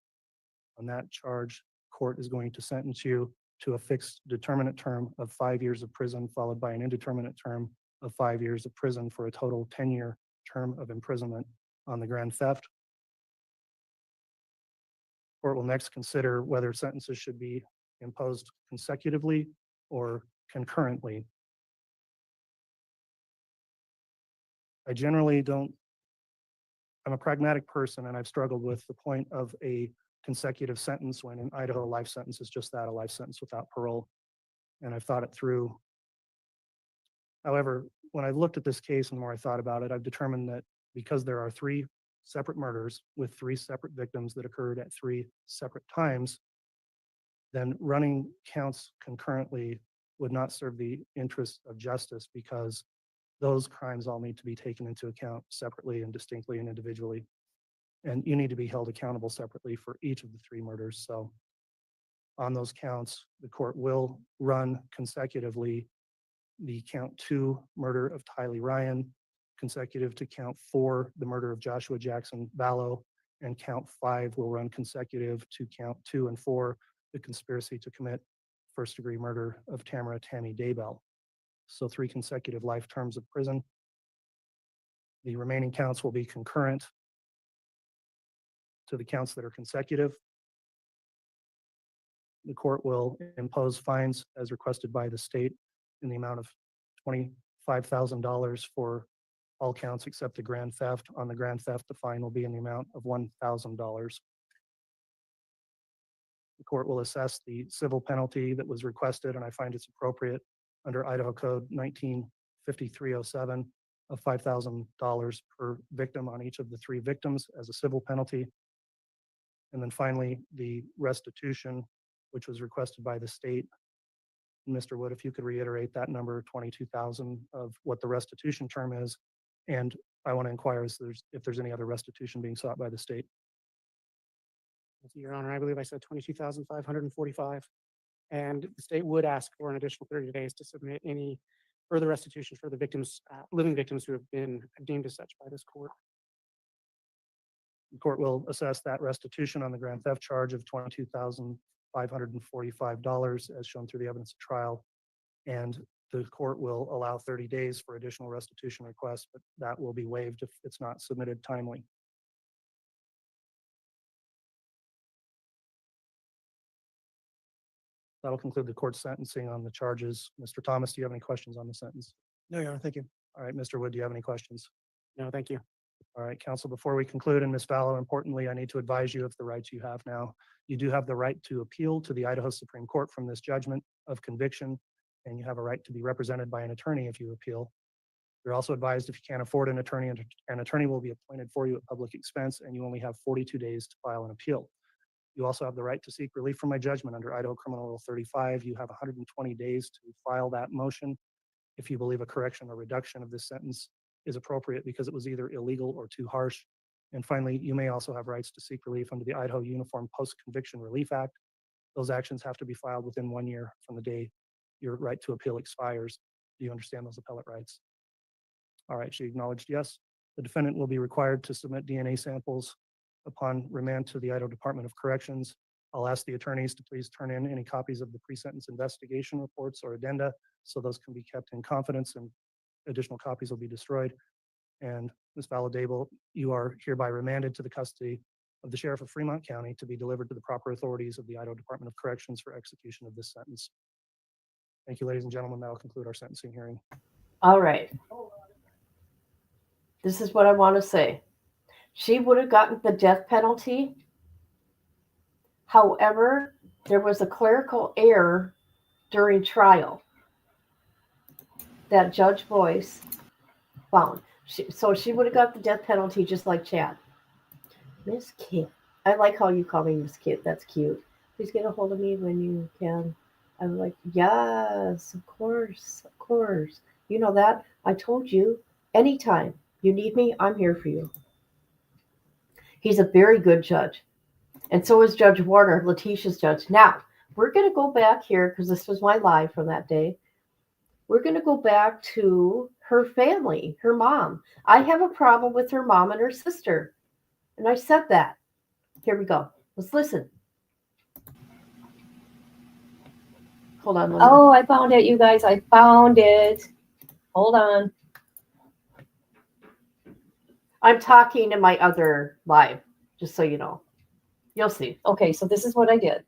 On that charge, court is going to sentence you to a fixed determinate term of 5 years of prison, followed by an indeterminate term of 5 years of prison for a total 10-year term of imprisonment on the grand theft. Court will next consider whether sentences should be imposed consecutively or concurrently. I generally don't, I'm a pragmatic person, and I've struggled with the point of a consecutive sentence when in Idaho, a life sentence is just that, a life sentence without parole. And I've thought it through. However, when I've looked at this case and more I thought about it, I've determined that because there are 3 separate murders with 3 separate victims that occurred at 3 separate times, then running counts concurrently would not serve the interests of justice, because those crimes all need to be taken into account separately and distinctly and individually. And you need to be held accountable separately for each of the 3 murders. So on those counts, the court will run consecutively the count 2 murder of Tylee Ryan, consecutive to count 4, the murder of Joshua Jackson Vallow, and count 5 will run consecutive to count 2 and 4, the conspiracy to commit first-degree murder of Tamara Tammy Daybell. So 3 consecutive life terms of prison. The remaining counts will be concurrent to the counts that are consecutive. The court will impose fines as requested by the state in the amount of $25,000 for all counts except the grand theft. On the grand theft, the fine will be in the amount of $1,000. The court will assess the civil penalty that was requested, and I find it's appropriate under Idaho Code 195307 of $5,000 per victim on each of the 3 victims as a civil penalty. And then finally, the restitution, which was requested by the state. Mr. Wood, if you could reiterate that number, 22,000, of what the restitution term is. And I want to inquire if there's any other restitution being sought by the state. Thank you, Your Honor. I believe I said 22,545. And the state would ask for an additional 30 days to submit any further restitution for the victims, living victims who have been deemed as such by this court. The court will assess that restitution on the grand theft charge of $22,545 as shown through the evidence of trial. And the court will allow 30 days for additional restitution requests, but that will be waived if it's not submitted timely. That'll conclude the court's sentencing on the charges. Mr. Thomas, do you have any questions on the sentence? No, Your Honor, thank you. All right, Mr. Wood, do you have any questions? No, thank you. All right, counsel, before we conclude, and Ms. Vallow, importantly, I need to advise you of the rights you have now. You do have the right to appeal to the Idaho Supreme Court from this judgment of conviction, and you have a right to be represented by an attorney if you appeal. You're also advised if you can't afford an attorney will be appointed for you at public expense, and you only have 42 days to file an appeal. You also have the right to seek relief from my judgment under Idaho Criminal Rule 35. You have 120 days to file that motion if you believe a correction or reduction of this sentence is appropriate because it was either illegal or too harsh. And finally, you may also have rights to seek relief under the Idaho Uniform Post-Conviction Relief Act. Those actions have to be filed within 1 year from the day your right to appeal expires. Do you understand those appellate rights? All right, she acknowledged yes. The defendant will be required to submit DNA samples upon remand to the Idaho Department of Corrections. I'll ask the attorneys to please turn in any copies of the pre-sentence investigation reports or addenda so those can be kept in confidence and additional copies will be destroyed. And Ms. Vallow, you are hereby remanded to the custody of the Sheriff of Fremont County to be delivered to the proper authorities of the Idaho Department of Corrections for execution of this sentence. Thank you, ladies and gentlemen. That will conclude our sentencing hearing. All right. This is what I want to say. She would have gotten the death penalty. However, there was a clerical error during trial that Judge Boyce found. So she would have got the death penalty just like Chad. Miss Kit. I like how you call me Miss Kit. That's cute. Please get a hold of me when you can. I'm like, yes, of course, of course. You know that. I told you, anytime you need me, I'm here for you. He's a very good judge. And so is Judge Warner, Letitia's judge. Now, we're going to go back here because this was my live from that day. We're going to go back to her family, her mom. I have a problem with her mom and her sister. And I said that. Here we go. Let's listen. Hold on. Oh, I found it, you guys. I found it. Hold on. I'm talking in my other live, just so you know. You'll see. Okay, so this is what I did.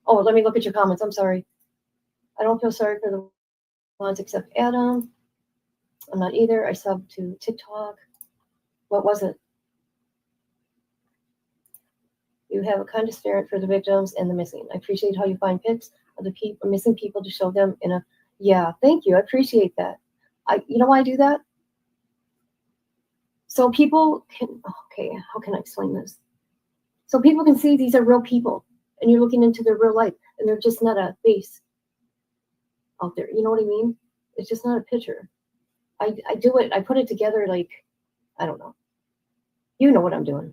Oh, let me look at your comments. I'm sorry. I don't feel sorry for the ones except Adam. I'm not either. I subbed to TikTok. What was it? You have a kind of spirit for the victims and the missing. I appreciate how you find pics of the people, missing people, to show them in a. Yeah, thank you. I appreciate that. You know why I do that? So people can. Okay, how can I explain this? So people can see these are real people, and you're looking into their real life, and they're just not a face out there. You know what I mean? It's just not a picture. I do it. I put it together like, I don't know. You know what I'm doing.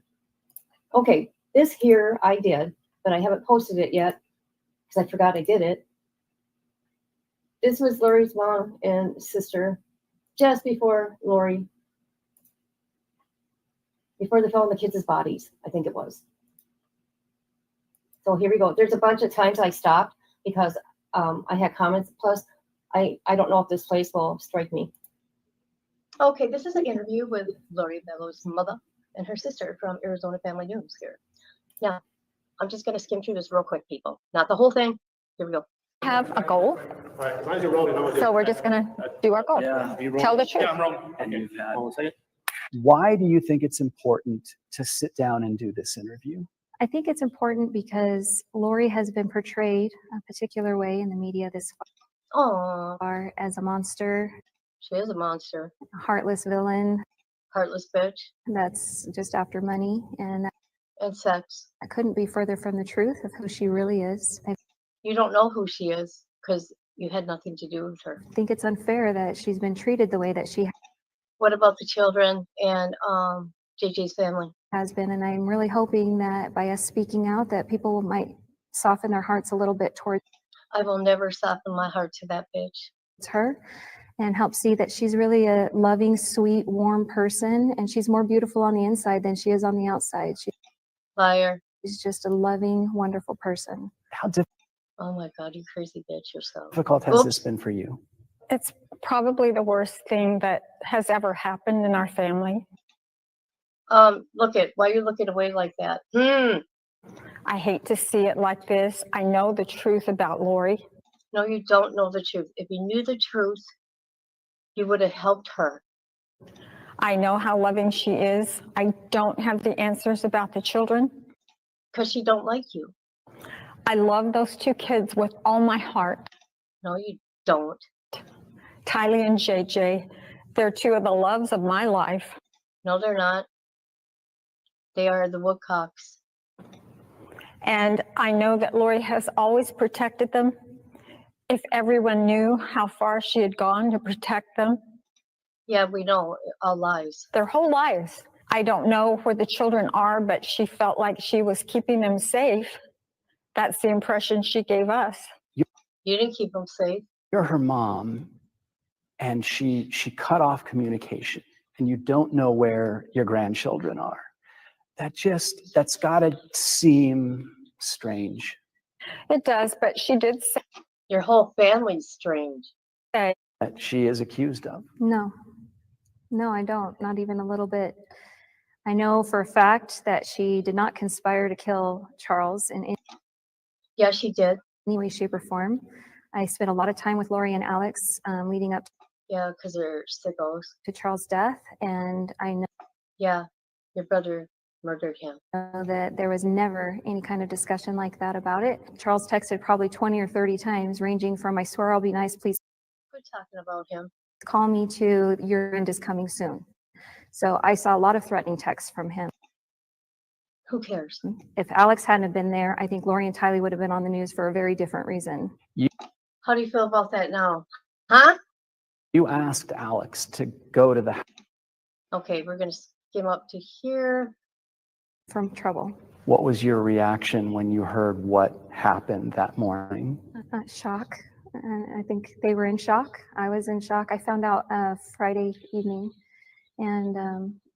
Okay, this here I did, but I haven't posted it yet because I forgot I did it. This was Lori's mom and sister just before they found the kids' bodies, I think it was. So here we go. There's a bunch of times I stopped because I had comments. Plus, I don't know if this place will strike me. Okay, this is an interview with Lori Vallow's mother and her sister from Arizona Family News here. Now, I'm just going to skim through this real quick, people. Not the whole thing. Here we go. Have a goal. So we're just going to do our goal. Tell the truth. Why do you think it's important to sit down and do this interview? I think it's important because Lori has been portrayed a particular way in the media this far as a monster. She is a monster. A heartless villain. Heartless bitch. That's just after money. And sex. that couldn't be further from the truth of who she really is. You don't know who she is because you had nothing to do with her. I think it's unfair that she's been treated the way that she What about the children and JJ's family? has been. And I'm really hoping that by us speaking out that people might soften their hearts a little bit towards I will never soften my heart to that bitch. her and help see that she's really a loving, sweet, warm person. And she's more beautiful on the inside than she is on the outside. Liar. She's just a loving, wonderful person. How Oh my God, you crazy bitch yourself. difficult has this been for you? It's probably the worst thing that has ever happened in our family. Why are you looking away like that? I hate to see it like this. I know the truth about Lori. No, you don't know the truth. If you knew the truth, you would have helped her. I know how loving she is. I don't have the answers about the children. Because she don't like you. I love those two kids with all my heart. No, you don't. Tylee and JJ, they're two of the loves of my life. No, they're not. They are the Woodcocks. And I know that Lori has always protected them. If everyone knew how far she had gone to protect them. Yeah, we know. All lies. Their whole lives. I don't know where the children are, but she felt like she was keeping them safe. That's the impression she gave us. You didn't keep them safe. You're her mom, and she cut off communication, and you don't know where your grandchildren are. That's gotta seem strange. It does, but she did say. Your whole family's strange. That she is accused of. No, I don't. Not even a little bit. I know for a fact that she did not conspire to kill Charles in any Yeah, she did. way, shape, or form. I spent a lot of time with Lori and Alex leading up Yeah, because they're sickos. to Charles' death, and I know Yeah, your brother murdered him. that there was never any kind of discussion like that about it. Charles texted probably 20 or 30 times, ranging from "I swear I'll be nice, please Quit talking about him. call me" to "your end is coming soon." So I saw a lot of threatening texts from him. Who cares? If Alex hadn't have been there, I think Lori and Tylee would have been on the news for a very different reason. How do you feel about that now? Huh? You asked Alex to go to the house. Okay, we're going to skim up to here. From trouble. What was your reaction when you heard what happened that morning? Shock. And I think they were in shock. I was in shock. I found out Friday evening, and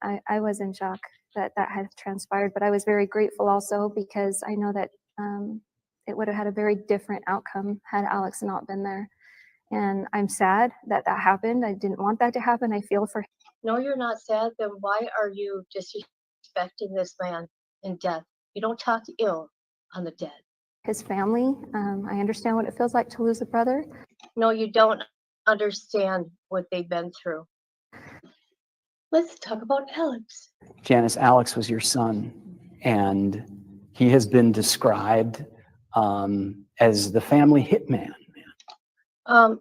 I was in shock that had transpired. But I was very grateful also because I know that it would have had a very different outcome had Alex not been there. And I'm sad that happened. I didn't want that to happen. I feel for him. No, you're not sad. Then why are you disrespecting this man in death? You don't talk ill on the dead. His family, I understand what it feels like to lose a brother. No, you don't understand what they've been through. Let's talk about Alex. Janice, Alex was your son, and he has been described as the family hitman.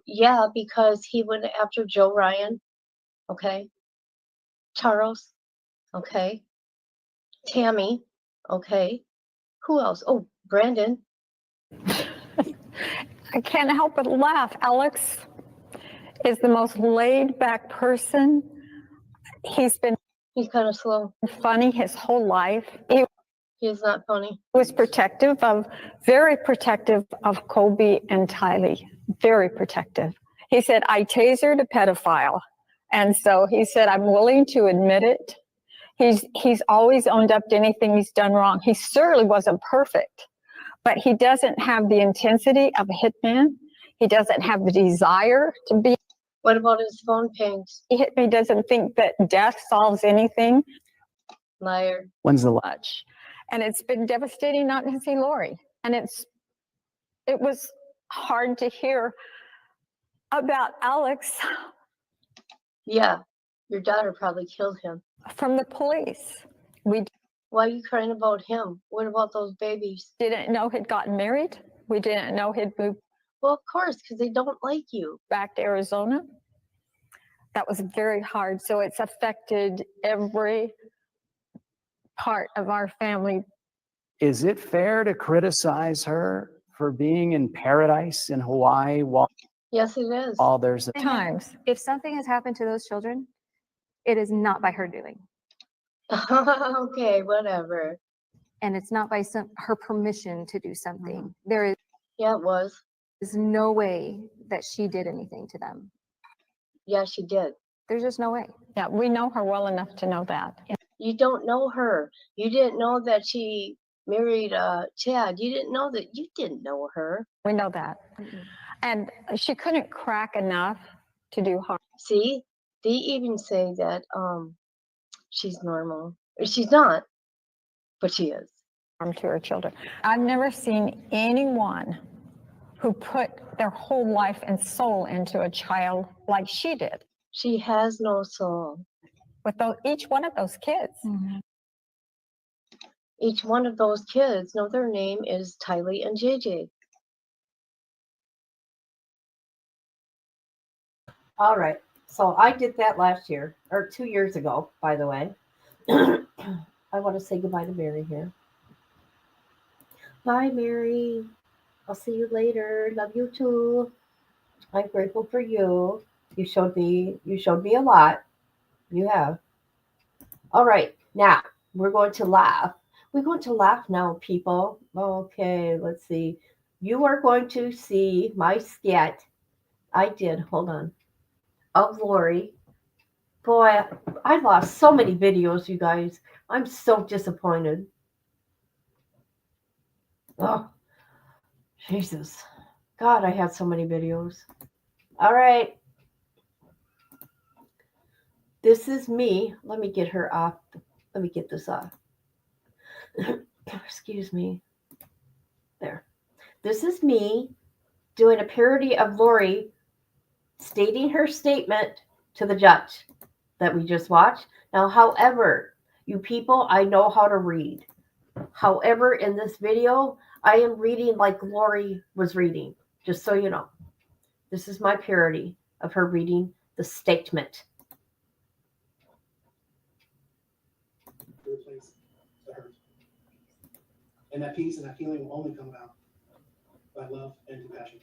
Yeah, because he went after Joe Ryan, okay, Charles, okay, Tammy, okay, who else? Oh, Brandon. I can't help but laugh. Alex is the most laid back person. He's kind of slow. Funny his whole life. He's not funny. He was very protective of Kobe and Tylee. Very protective. He said, I tasered a pedophile. And so he said, I'm willing to admit it. He's always owned up to anything he's done wrong. He certainly wasn't perfect, but he doesn't have the intensity of a hitman. He doesn't have the desire to be. What about his phone pings? He doesn't think that death solves anything. Liar. When's the Much. And it's been devastating not to see Lori. And it was hard to hear about Alex. Yeah, your daughter probably killed him. From the police. Why are you crying about him? What about those babies? Didn't know he'd gotten married. We didn't know he'd moved. Well, of course, because they don't like you. Back to Arizona. That was very hard. So it's affected every part of our family. Is it fair to criticize her for being in paradise in Hawaii while Yes, it is. all there's times? If something has happened to those children, it is not by her doing. Okay, whatever. And it's not by her permission to do something. Yeah, it was. There's no way that she did anything to them. Yeah, she did. There's just no way. Yeah, we know her well enough to know that. You don't know her. You didn't know that she married Chad. You didn't know that. You didn't know her. We know that. Mm-hmm. And she couldn't crack enough to do harm. See, they even say that she's normal. She's not, but she is. Harm to her children. I've never seen anyone who put their whole life and soul into a child like she did. She has no soul. With each one of those kids. Mm-hmm. Each one of those kids, no, their name is Tylee and JJ. All right. So I did that last year, or 2 years ago, by the way. I want to say goodbye to Mary here. Bye, Mary. I'll see you later. Love you too. I'm grateful for you. You showed me a lot. You have. All right. Now we're going to laugh. We're going to laugh now, people. Okay, let's see. You are going to see my scat. I did. Hold on. Of Lori. Boy, I lost so many videos, you guys. I'm so disappointed. Oh, Jesus. God, I had so many videos. All right. This is me. Let me get her off. Let me get this off. Excuse me. There. This is me doing a parody of Lori stating her statement to the judge that we just watched. Now, however, you people, I know how to read. However, in this video, I am reading like Lori was reading, just so you know. This is my parody of her reading the statement. Replace the hurt. And that peace and that healing will only come about by love and compassion.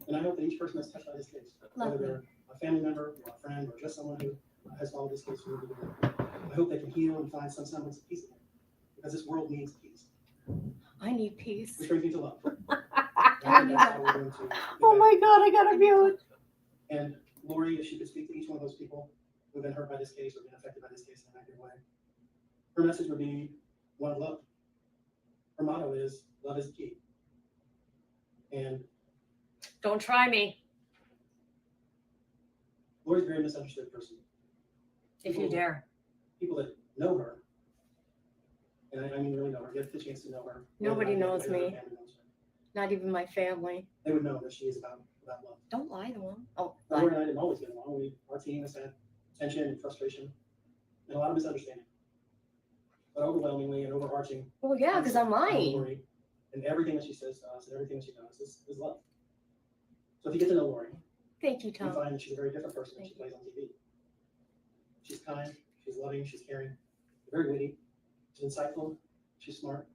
And I hope that each person that's touched by this case, whether they're a family member or a friend or just someone who has followed this case from the beginning, I hope they can heal and find some semblance of peace again. Because this world needs peace. I need peace. Which brings me to love. Oh my God, I got a mute. And Lori, if she could speak to each one of those people who've been hurt by this case or been affected by this case in a negative way, her message would be one of love. Her motto is, love is the key. And don't try me. Lori's a very misunderstood person. If you dare. People that know her And I mean, really know her, get the chance to know her. Nobody knows Everyone in me. her family knows her. Not even my family. They would know that she is about love. Don't lie to them. Oh, Laura lie. and I didn't always get along. Our team has had tension and frustration and a lot of misunderstanding. But overwhelmingly and overarching. Well, yeah, because I'm lying. Lori, and everything that she says to us and everything that she does is love. So if you get to know Lori, Thank you, you Tom. find that she's a very different person than she plays on TV. She's kind, she's loving, she's caring, very witty, she's insightful, she's smart.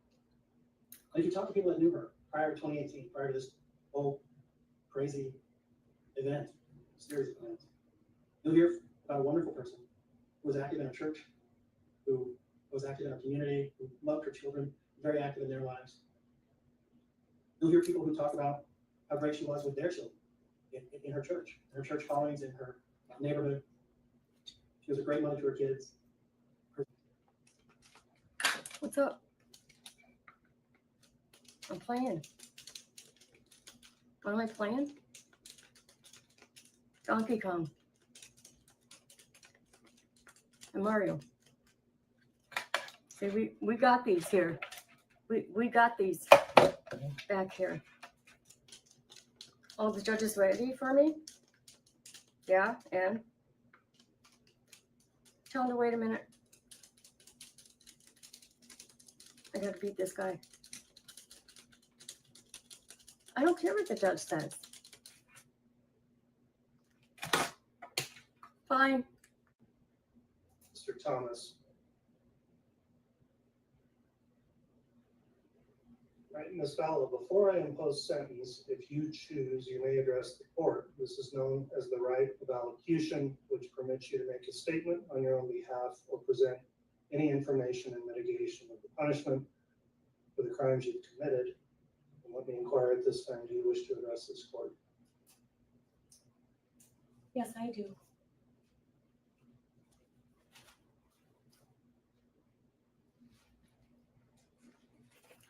And if you talk to people that knew her prior to 2018, prior to this whole crazy event, series of events, you'll hear about a wonderful person who was active in a church, who was active in a community, who loved her children, very active in their lives. You'll hear people who talk about how great she was with their children in her church, followings, in her neighborhood. She was a great mother to her kids. What's up? I'm playing. What am I playing? Donkey Kong. And Mario. See, we got these here. We got these back here. All the judges ready for me? Yeah, and tell him to wait a minute. I gotta beat this guy. I don't care what the judge says. Fine. Mr. Thomas. Right, Ms. Vallow, before I impose sentence, if you choose, you may address the court. This is known as the right of allocution, which permits you to make a statement on your own behalf or present any information in mitigation of the punishment for the crimes you've committed. And let me inquire at this time, do you wish to address this court? Yes, I do.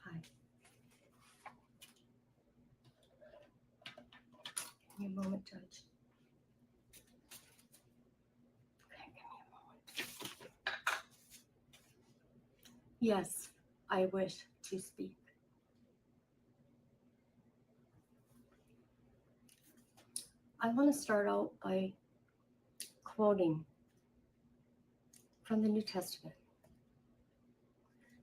Hi. Give me a moment, Judge. Okay, give me a moment. Yes, I wish to speak. I want to start out by quoting from the New Testament.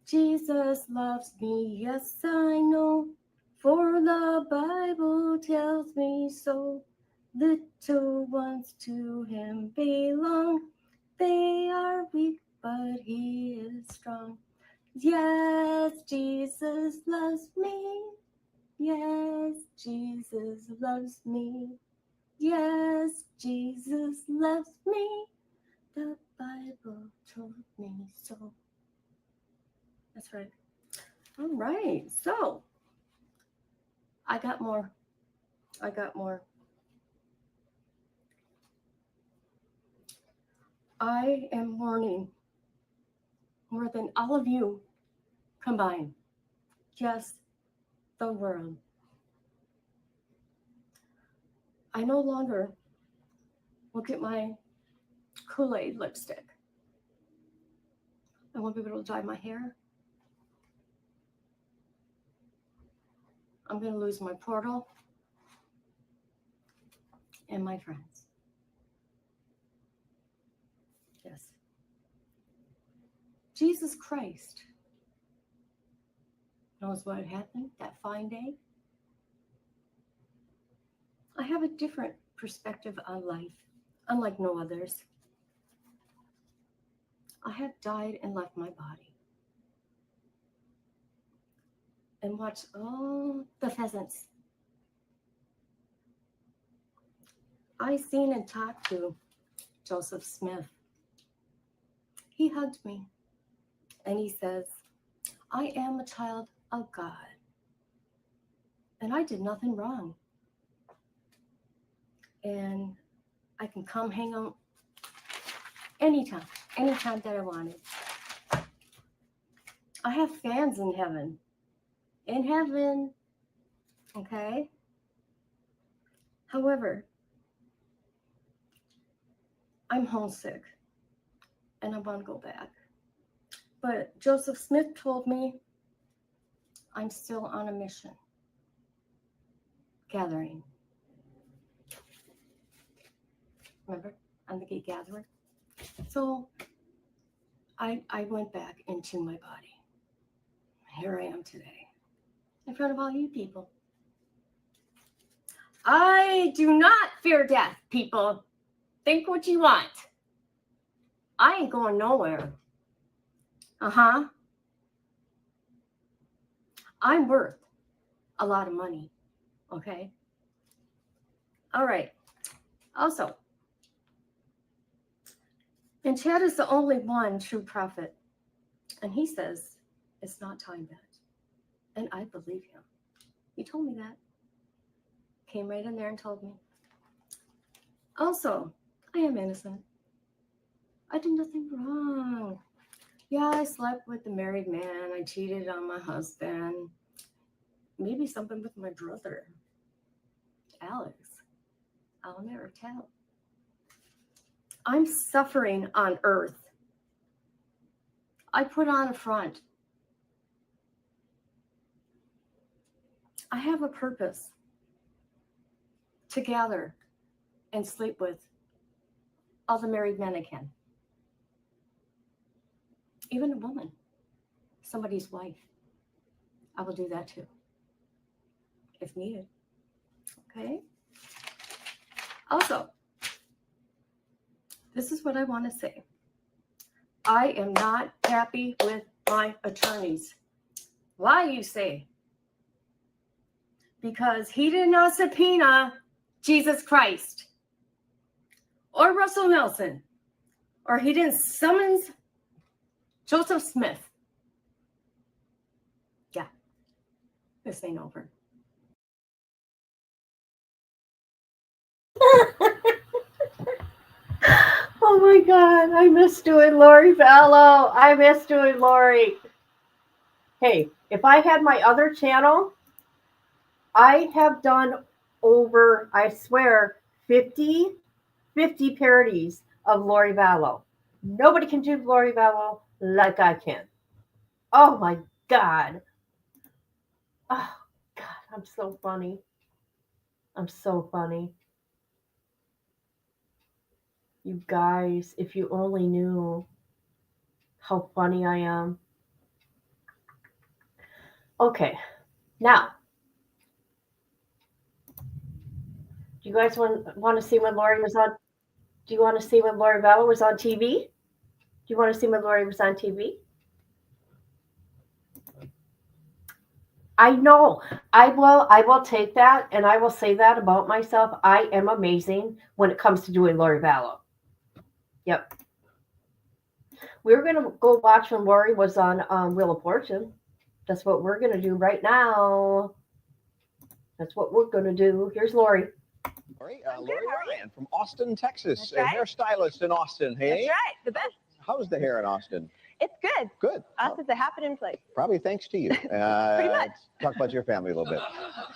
Jesus loves me, yes, I know, for the Bible tells me so. Little ones to him belong. They are weak, but he is strong. Yes, Jesus loves me. Yes, Jesus loves me. Yes, Jesus loves me. The Bible told me so. That's right. All right. So I got more. I am mourning more than all of you combined. Yes, the world. I no longer will get my Kool-Aid lipstick. I won't be able to dye my hair. I'm going to lose my portal and my friends. Yes. Jesus Christ knows what happened that fine day. I have a different perspective on life, unlike no others. I have died and left my body and watched all the pheasants. I seen and talked to Joseph Smith. He hugged me and he says, I am a child of God and I did nothing wrong. And I can come hang out anytime that I wanted. I have fans in heaven. Okay? However, I'm homesick and I want to go back. But Joseph Smith told me I'm still on a mission. Gathering. Remember? I'm the gay gatherer. So I went back into my body. Here I am today, in front of all you people. I do not fear death, people. Think what you want. I ain't going nowhere. I'm worth a lot of money, okay? All right. Also, and Chad is the only one true prophet. And he says it's not time yet. And I believe him. He told me that. Came right in there and told me. Also, I am innocent. I did nothing wrong. Yeah, I slept with the married man. I cheated on my husband. Maybe something with my brother, Alex. I'll never tell. I'm suffering on earth. I put on a front. I have a purpose to gather and sleep with all the married men I can. Even a woman, somebody's wife. I will do that too, if needed. Okay? Also, this is what I want to say. I am not happy with my attorneys. Why, you say? Because he did not subpoena Jesus Christ or Russell Nelson, or he didn't summons Joseph Smith. Yeah, this ain't over. Oh my God, I miss doing Lori Vallow. I miss doing Lori. Hey, if I had my other channel, I have done over, I swear, 50 parodies of Lori Vallow. Nobody can do Lori Vallow like I can. Oh my God. Oh God, I'm so funny. I'm so funny. You guys, if you only knew how funny I am. Okay, now, do you guys want to see when Lori was on? Do you want to see when Lori Vallow was on TV? Do you want to see when Lori was on TV? I know. I will take that and I will say that about myself. I am amazing when it comes to doing Lori Vallow. Yep. We're going to go watch when Lori was on Wheel of Fortune. That's what we're going to do right now. That's what we're going to do. Here's Lori. Lori Ryan from Austin, Texas, a hairstylist in Austin. Hey, that's right, the best. How's the hair in Austin? It's good. Good. Us is a happening place. Probably thanks to you. Pretty much. Talk about your family a little bit.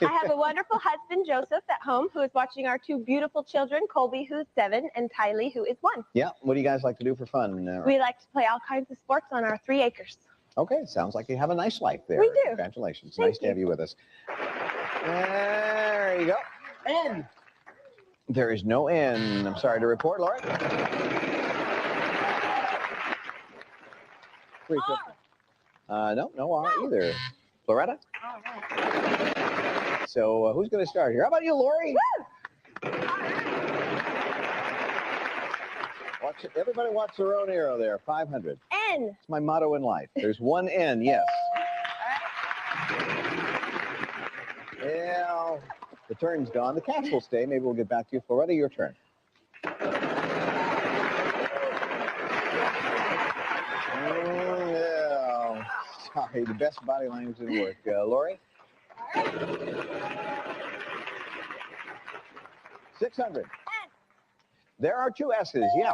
I have a wonderful husband, Joseph, at home, who is watching our two beautiful children, Colby, who's 7, and Tylee, who is 1. Yeah. What do you guys like to do for fun? We like to play all kinds of sports on our 3 acres. Okay. Sounds like you have a nice life there. We do. Congratulations. Thank Nice to have you with us. There you go. And there is no end. I'm sorry to report, Lori. No R either. Loretta? All right. So who's going to start here? How about you, Lori? Woo! Everybody watch their own arrow there. 500. N. It's my motto in life. There's one N, yes. Yeah, the turn's gone. The cats will stay. Maybe we'll get back to you. Loretta, your turn. Yeah. Sorry, the best body language didn't work. Lori? 600. There are 2 S's, yeah.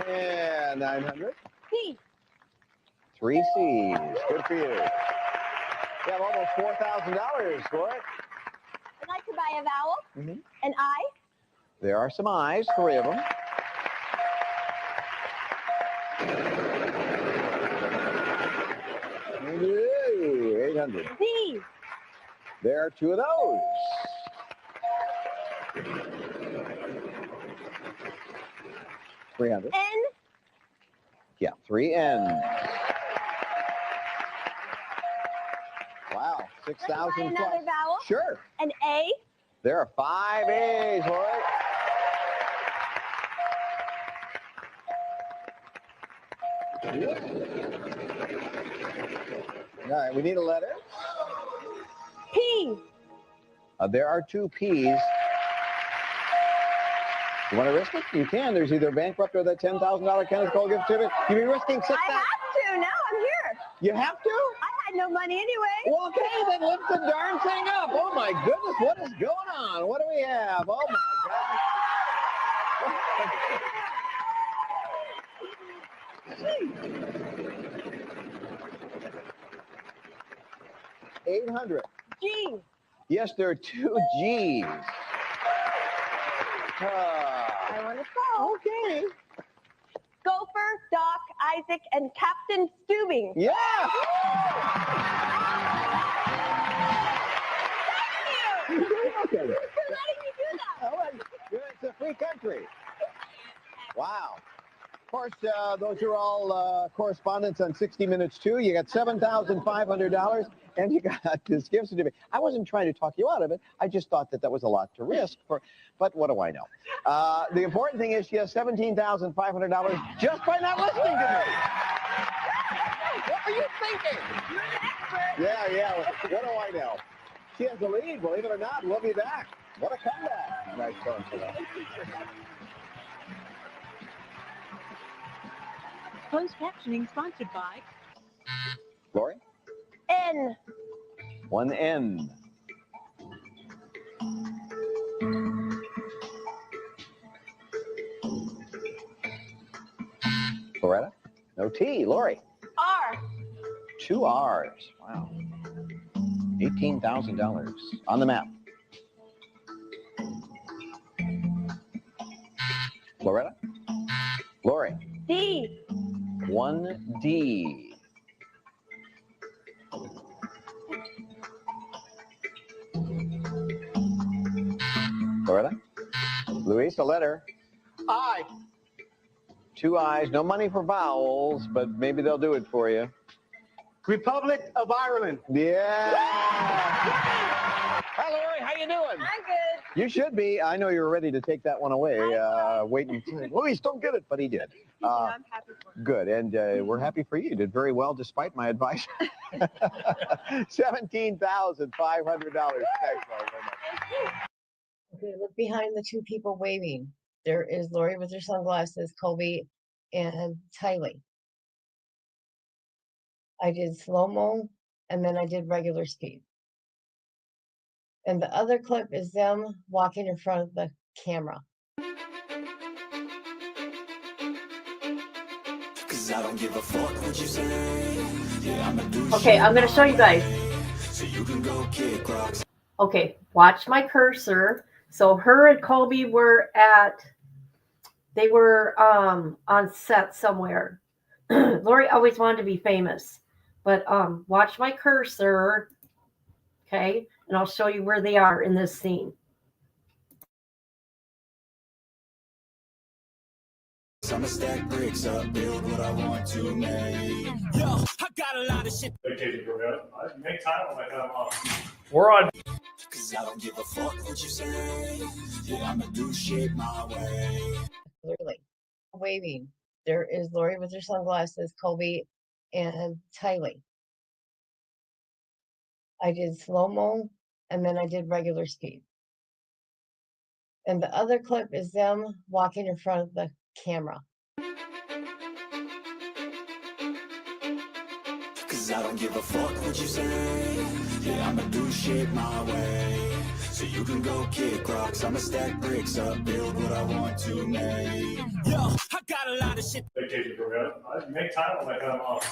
Yeah, 900. C. 3 C's. Good for you. You have almost $4,000 for it. I'd like to buy a vowel, an I. There are some I's, 3 of them. Yay, 800. D. There are two of those. $300. N. Yeah, 3 N's. Wow, 6,000 Another plus. vowel. Sure. An A. There are 5 A's, Lori. All right, we need a letter. P. There are 2 P's. You want to risk it? You can. There's either bankrupt or that $10,000 Kenneth Cole gift certificate. You'd be risking $6,000. I have to. Now I'm here. You have to? I had no money anyway. Well, okay, then lift the darn thing up. Oh my goodness, what is going on? What do we have? Oh my gosh. 800. G. Yes, there are 2 G's. I want to go. Okay. Gopher, Doc, Isaac, and Captain Steubing. Yeah. Thank you. Okay. For letting me do that. Oh, it's a free country. Wow. Of course, those are all correspondents on 60 Minutes too. You got $7,500, and you got this gift certificate. I wasn't trying to talk you out of it. I just thought that was a lot to risk. But what do I know? The important thing is she has $17,500 just by not listening to me. What were you thinking? You're an expert. Yeah. What do I know? She has the lead. Believe it or not, we'll be back. What a comeback. Nice phone for that. Closed captioning sponsored by Lori? N. 1 N. Loretta? No T. Lori? R. 2 R's. Wow. $18,000 on the map. Loretta? Lori? D. 1 D. Loretta? Luis, a letter. I. 2 I's. No money for vowels, but maybe they'll do it for you. Republic of Ireland. Yeah. Hi, Lori. How you doing? I'm good. You should be. I know you're ready to take that one away. Waiting. Luis, don't get it, but he did. I'm happy for you. Good, and we're happy for you. You did very well despite my advice. $17,500. Thanks, Lori, very much. Okay, look behind the 2 people waving. There is Lori with her sunglasses, Colby, and Tylee. I did slow-mo, and then I did regular speed. And the other clip is them walking in front of the camera. I don't give a fuck what you say. Yeah, I'm Okay, I'm going to show you guys. So you can go kick rocks. Okay, watch my cursor. So her and Colby were on set somewhere. Lori always wanted to be famous, but watch my cursor, okay? And I'll show you where they are in this scene. I'ma stack bricks up, build what I want to make. Yo, I got a lot of shit. Make time when I come off. We're on. Cause I don't give a fuck what you say. Yeah, I'ma do shit my way. Clearly. Waving. There is Lori with her sunglasses, Colby, and Tylee. I did slow-mo, and then I did regular speed. And the other clip is them walking in front of the camera. Cause I don't give a fuck what you say. Yeah, I'ma do shit my way. So you can go kick rocks. I'ma stack bricks up, build what I want to make. Yo, I got a lot of shit. Make time when I come off.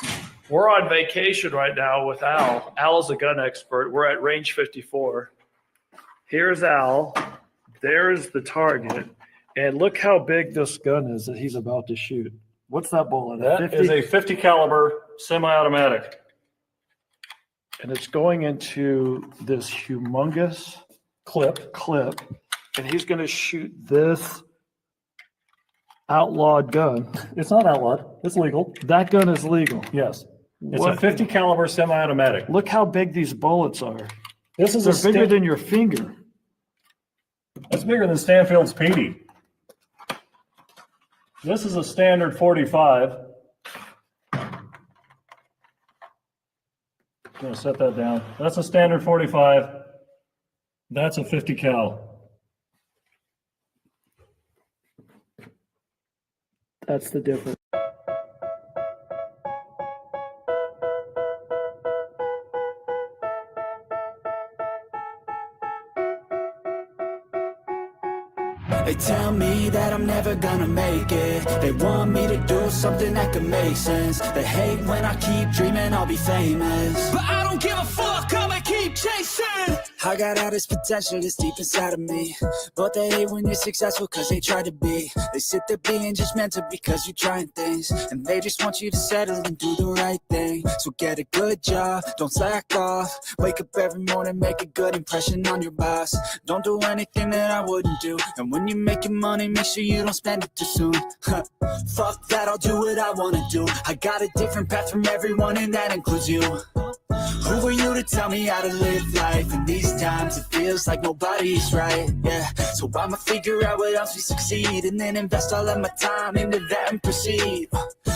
We're on vacation right now with Al. Al's a gun expert. We're at range 54. Here's Al. There's the target. And look how big this gun is that he's about to shoot. What's that bullet? That is a 50 caliber semi-automatic. And it's going into this humongous clip. And he's going to shoot this outlawed gun. It's not outlawed. It's legal. That gun is legal. Yes. It's a 50 caliber semi-automatic. Look how big these bullets are. This is They're bigger than your finger. It's bigger than Stanfield's Petey. This is a standard 45. I'm gonna set that down. That's a standard 45. That's a 50 cal. That's the difference. They tell me that I'm never gonna make it. They want me to do something that could make sense. They hate when I keep dreaming I'll be famous, but I don't give a fuck, I'ma keep chasing. I got all this potential that's deep inside of me, but they hate when you're successful cause they try to be. They sit there being judgmental because you're trying things, and they just want you to settle and do the right thing. So get a good job, don't slack off. Wake up every morning, make a good impression on your boss. Don't do anything that I wouldn't do, and when you're making money, make sure you don't spend it too soon. Fuck that, I'll do what I wanna do. I got a different path from everyone, and that includes you. Who are you to tell me how to live life? In these times it feels like nobody's right, yeah. So I'ma figure out what else we succeed, and then invest all of my time into that and proceed.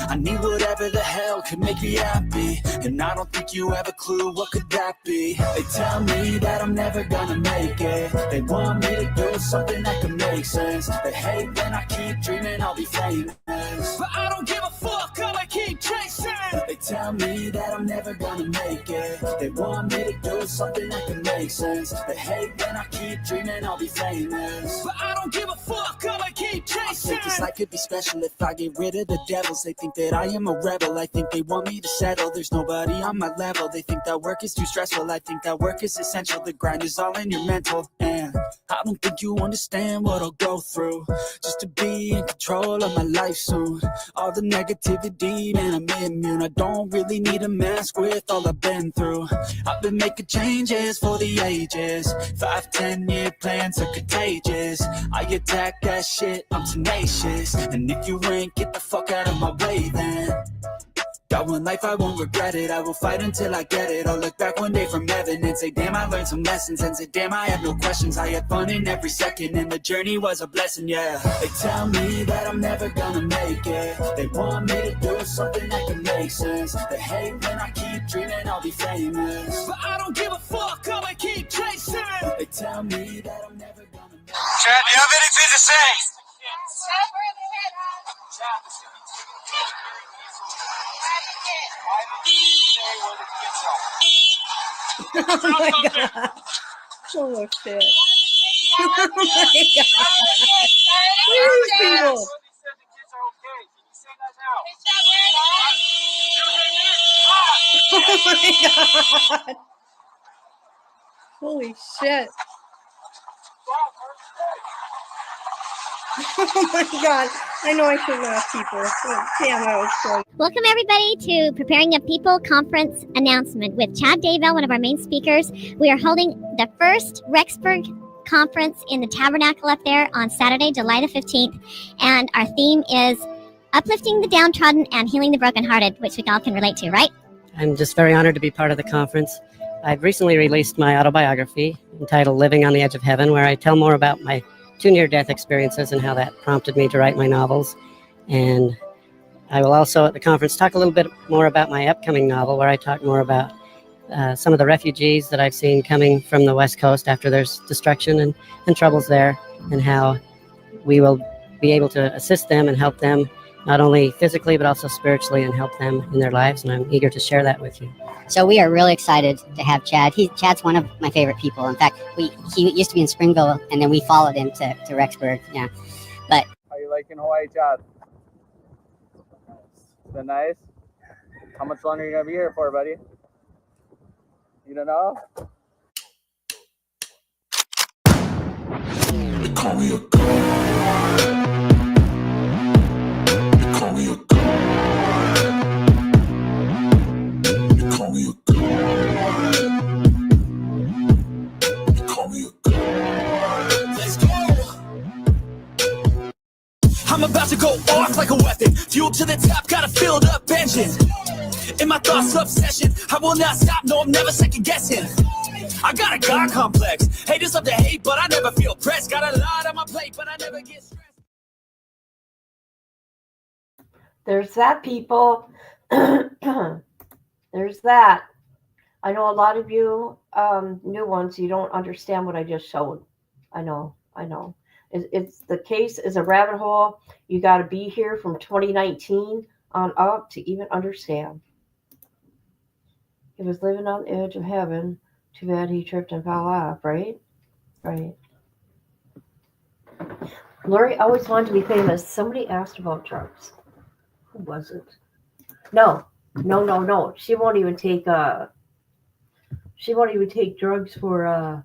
I need whatever the hell could make me happy, and I don't think you have a clue what could that be. They tell me that I'm never gonna make it. They want me to do something that could make sense. They hate when I keep dreaming I'll be famous, but I don't give a fuck, I'ma keep chasing. They tell me that I'm never gonna make it. They want me to do something that can make sense. They hate when I keep dreaming I'll be famous, but I don't give a fuck, I'ma keep chasing. I think this life could be special if I get rid of the devils. They think that I am a rebel, I think they want me to settle. There's nobody on my level, they think that work is too stressful. I think that work is essential, the grind is all in your mental. And I don't think you understand what I'll go through just to be in control of my life soon. All the negativity, man, I'm immune. I don't really need a mask with all I've been through. I've been making changes for the ages. 5-10 year plans are contagious. I attack that shit, I'm tenacious. And if you ain't, get the fuck out of my way then. Got one life, I won't regret it. I will fight until I get it. I'll look back one day from heaven and say, damn, I learned some lessons. And say, damn, I have no questions. I had fun in every second, and the journey was a blessing, yeah. They tell me that I'm never gonna make it. They want me to do something that can make sense. They hate when I keep dreaming I'll be famous, but I don't give a fuck, I'ma keep chasing. They tell me that I'm never gonna make it. Chad, do you have anything to say? Oh my god. Oh shit. Oh my god. Look at these people. Oh my god. Holy shit. Oh my god. I know I shouldn't ask people. Damn, that was crazy. Welcome everybody to Preparing a People Conference announcement with Chad Daybell, one of our main speakers. We are holding the first Rexburg conference in the Tabernacle up there on Saturday, July the 15th. And our theme is uplifting the downtrodden and healing the brokenhearted, which we all can relate to, right? I'm just very honored to be part of the conference. I've recently released my autobiography entitled Living on the Edge of Heaven, where I tell more about my 2 near-death experiences and how that prompted me to write my novels. And I will also at the conference talk a little bit more about my upcoming novel, where I talk more about some of the refugees that I've seen coming from the West Coast after there's destruction and troubles there, and how we will be able to assist them and help them not only physically but also spiritually, and help them in their lives. And I'm eager to share that with you. So we are really excited to have Chad. Chad's one of my favorite people. In fact, he used to be in Springville, and then we followed him to Rexburg. Yeah, but How you liking Hawaii, Chad? It's been nice. How much longer are you gonna be here for, buddy? You don't know? They call me a god. They call me a god. call me a god. Let's go. I'm about to go off like a weapon. Fuel to the top, got a filled up engine. In my thoughts, obsession. I will not stop, no, I'm never second guessing. I got a God complex. Haters love to hate, but I never feel pressed. Got a lot on my plate, but I never get stressed. There's that, people. There's that. I know a lot of you new ones, you don't understand what I just showed. I know. It's the case is a rabbit hole. You got to be here from 2019 on up to even understand. He was living on the edge of heaven. Too bad he tripped and fell off, right? Right. Lori always wanted to be famous. Somebody asked about drugs. Who was it? No. She won't even take drugs for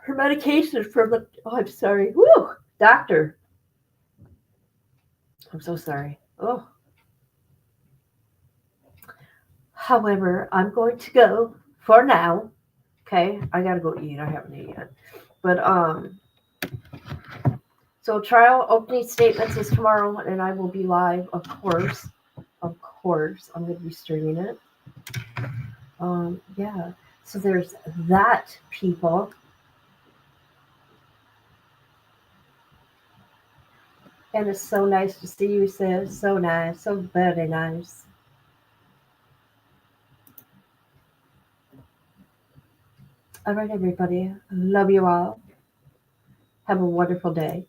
her medication from the I'm sorry. Woo! Doctor. I'm so sorry. Oh. However, I'm going to go for now. Okay, I gotta go eat. I haven't eaten yet. But so trial opening statements is tomorrow, and I will be live, of course. Of course, I'm gonna be streaming it. Yeah. So there's that, people. And it's so nice to see you, sis. So nice, so very nice. All right, everybody. Love you all. Have a wonderful day.